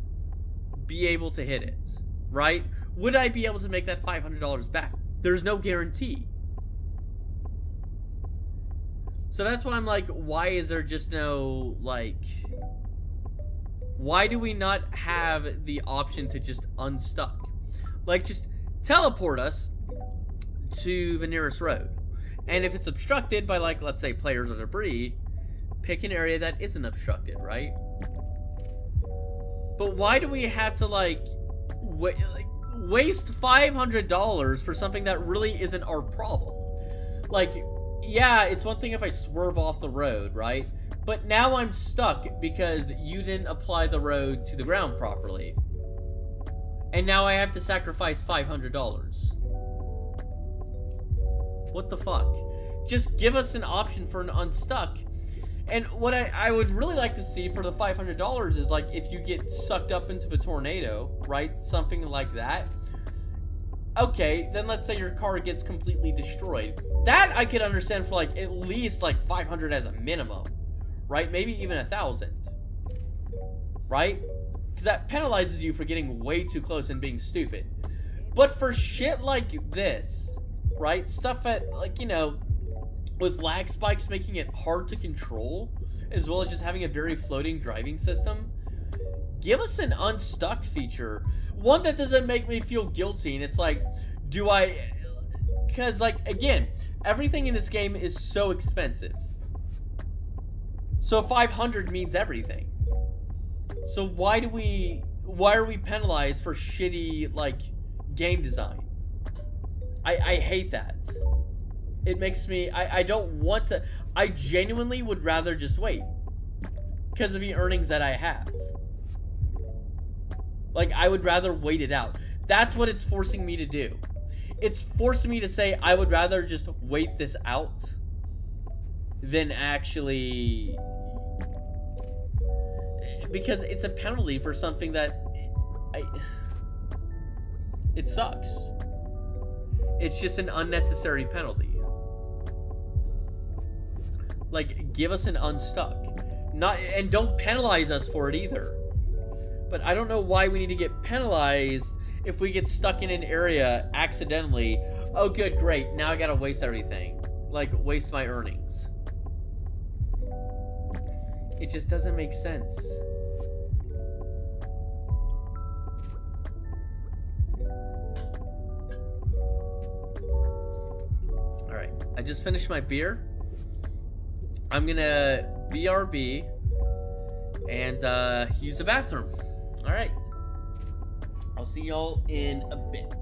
be able to hit it, right? Would I be able to make that $500 back? There's no guarantee. So that's why I'm like, why is there just no, like, why do we not have the option to just unstuck? Like, just teleport us to the nearest road. And if it's obstructed by, like, let's say players or debris, pick an area that isn't obstructed, right? But why do we have to, like waste $500 for something that really isn't our problem? Like, yeah, it's one thing if I swerve off the road, right? But now I'm stuck because you didn't apply the road to the ground properly. And now I have to sacrifice $500. What the fuck? Just give us an option for an unstuck. And what I would really like to see for the $500 is, like, if you get sucked up into the tornado, right? Something like that. Okay, then let's say your car gets completely destroyed. That I could understand for, like, at least, like, 500 as a minimum. Right? Maybe even 1,000. Right? Because that penalizes you for getting way too close and being stupid. But for shit like this, right? Stuff at, like, you know, with lag spikes making it hard to control, as well as just having a very floating driving system, give us an unstuck feature. One that doesn't make me feel guilty, and it's like, do I... Because, like, again, everything in this game is so expensive. So 500 means everything. So why are we penalized for shitty, like, game design? I hate that. It makes me, I don't want to, I genuinely would rather just wait. Because of the earnings that I have. Like, I would rather wait it out. That's what it's forcing me to do. It's forcing me to say I would rather just wait this out than actually... Because it's a penalty for something that... It sucks. It's just an unnecessary penalty. Like, give us an unstuck. And don't penalize us for it either. But I don't know why we need to get penalized if we get stuck in an area accidentally. Oh, good, great. Now I gotta waste everything. Like, waste my earnings. It just doesn't make sense. Alright, I just finished my beer. I'm gonna BRB and use the bathroom. Alright. I'll see y'all in a bit.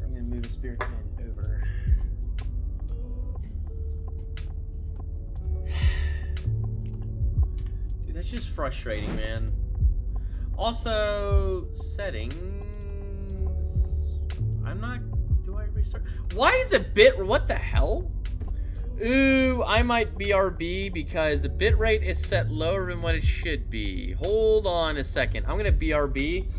I'm gonna move the spirit can over. just frustrating, man. Also, settings. I'm not. Do I restart? Why is it bit? What the hell? Ooh, I might BRB because the bitrate is set lower than what it should be. Hold on a second. I'm gonna BRB.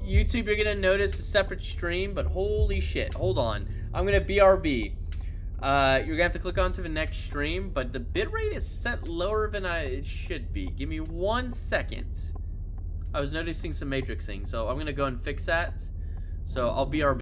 YouTube, you're gonna notice a separate stream, but holy shit. Hold on. I'm gonna BRB. You're gonna have to click on to the next stream, but the bitrate is set lower than it should be. Give me 1 second. I was noticing some matrixing, so I'm gonna go and fix that. So I'll BRB.